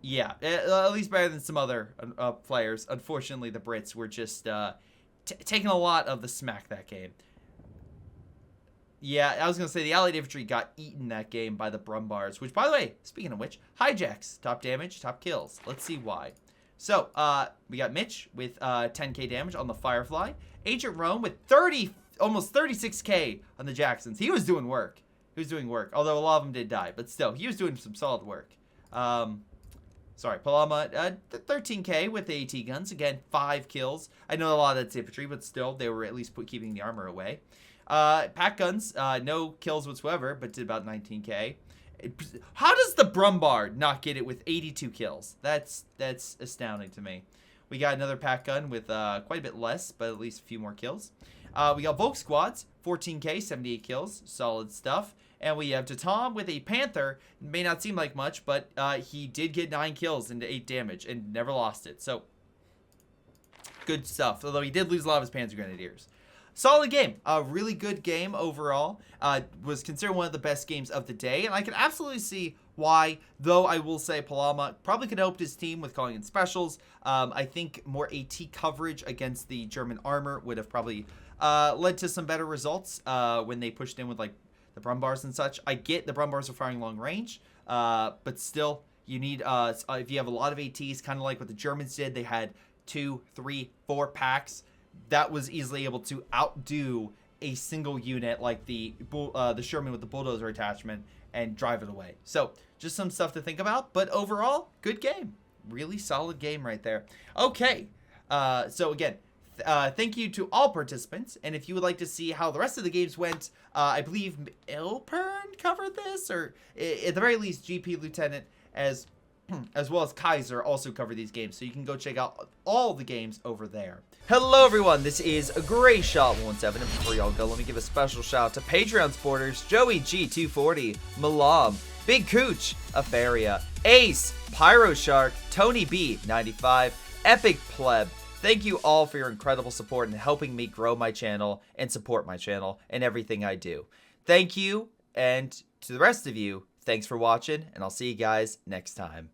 Yeah, at least better than some other players. Unfortunately, the Brits were just taking a lot of the smack that game. Yeah, I was going to say the Allied Infantry got eaten that game by the Brumbars, which, by the way, speaking of which, hijacks, top damage, top kills. Let's see why. So, we got Mitch with 10k damage on the Firefly. Agent Rome with almost 36k on the Jacksons. He was doing work. He was doing work, although a lot of them did die, but still, he was doing some solid work. Sorry, Palama, 13k with the AT guns. Again, 5 kills. I know a lot of that's infantry, but still, they were at least keeping the armor away. Pack guns, no kills whatsoever, but did about 19k. How does the Brumbard not get it with 82 kills? That's astounding to me. We got another pack gun with quite a bit less, but at least a few more kills. We got Volk squads, 14k, 78 kills, solid stuff. And we have Tatam with a Panther. May not seem like much, but he did get 9 kills and 8 damage and never lost it. So, good stuff. Although he did lose a lot of his Panzer Grenadiers. Solid game. A really good game overall. Was considered one of the best games of the day. And I can absolutely see why, though I will say Palama probably could have helped his team with calling in specials. I think more AT coverage against the German armor would have probably led to some better results when they pushed in with like the Brumbars and such. I get the Brumbars are firing long range, but still, you need, if you have a lot of ATs, kind of like what the Germans did, they had 2, 3, 4 packs. that was easily able to outdo a single unit like the Sherman with the bulldozer attachment and drive it away. So just some stuff to think about, but overall, good game. Really solid game right there. Okay, so again, thank you to all participants, and if you would like to see how the rest of the games went, I believe Ilpern covered this, or at the very least GP Lieutenant as well as Kaiser also cover these games, so you can go check out all the games over there. Hello everyone, this is Greyshot17, and before y'all go, let me give a special shout out to Patreon supporters Joey G240, Milam, Big Cooch, Aphyria, Ace, Pyro Shark, Tony B 95, Epic Pleb. Thank you all for your incredible support and helping me grow my channel and support my channel and everything I do. Thank you, and to the rest of you, thanks for watching, and I'll see you guys next time.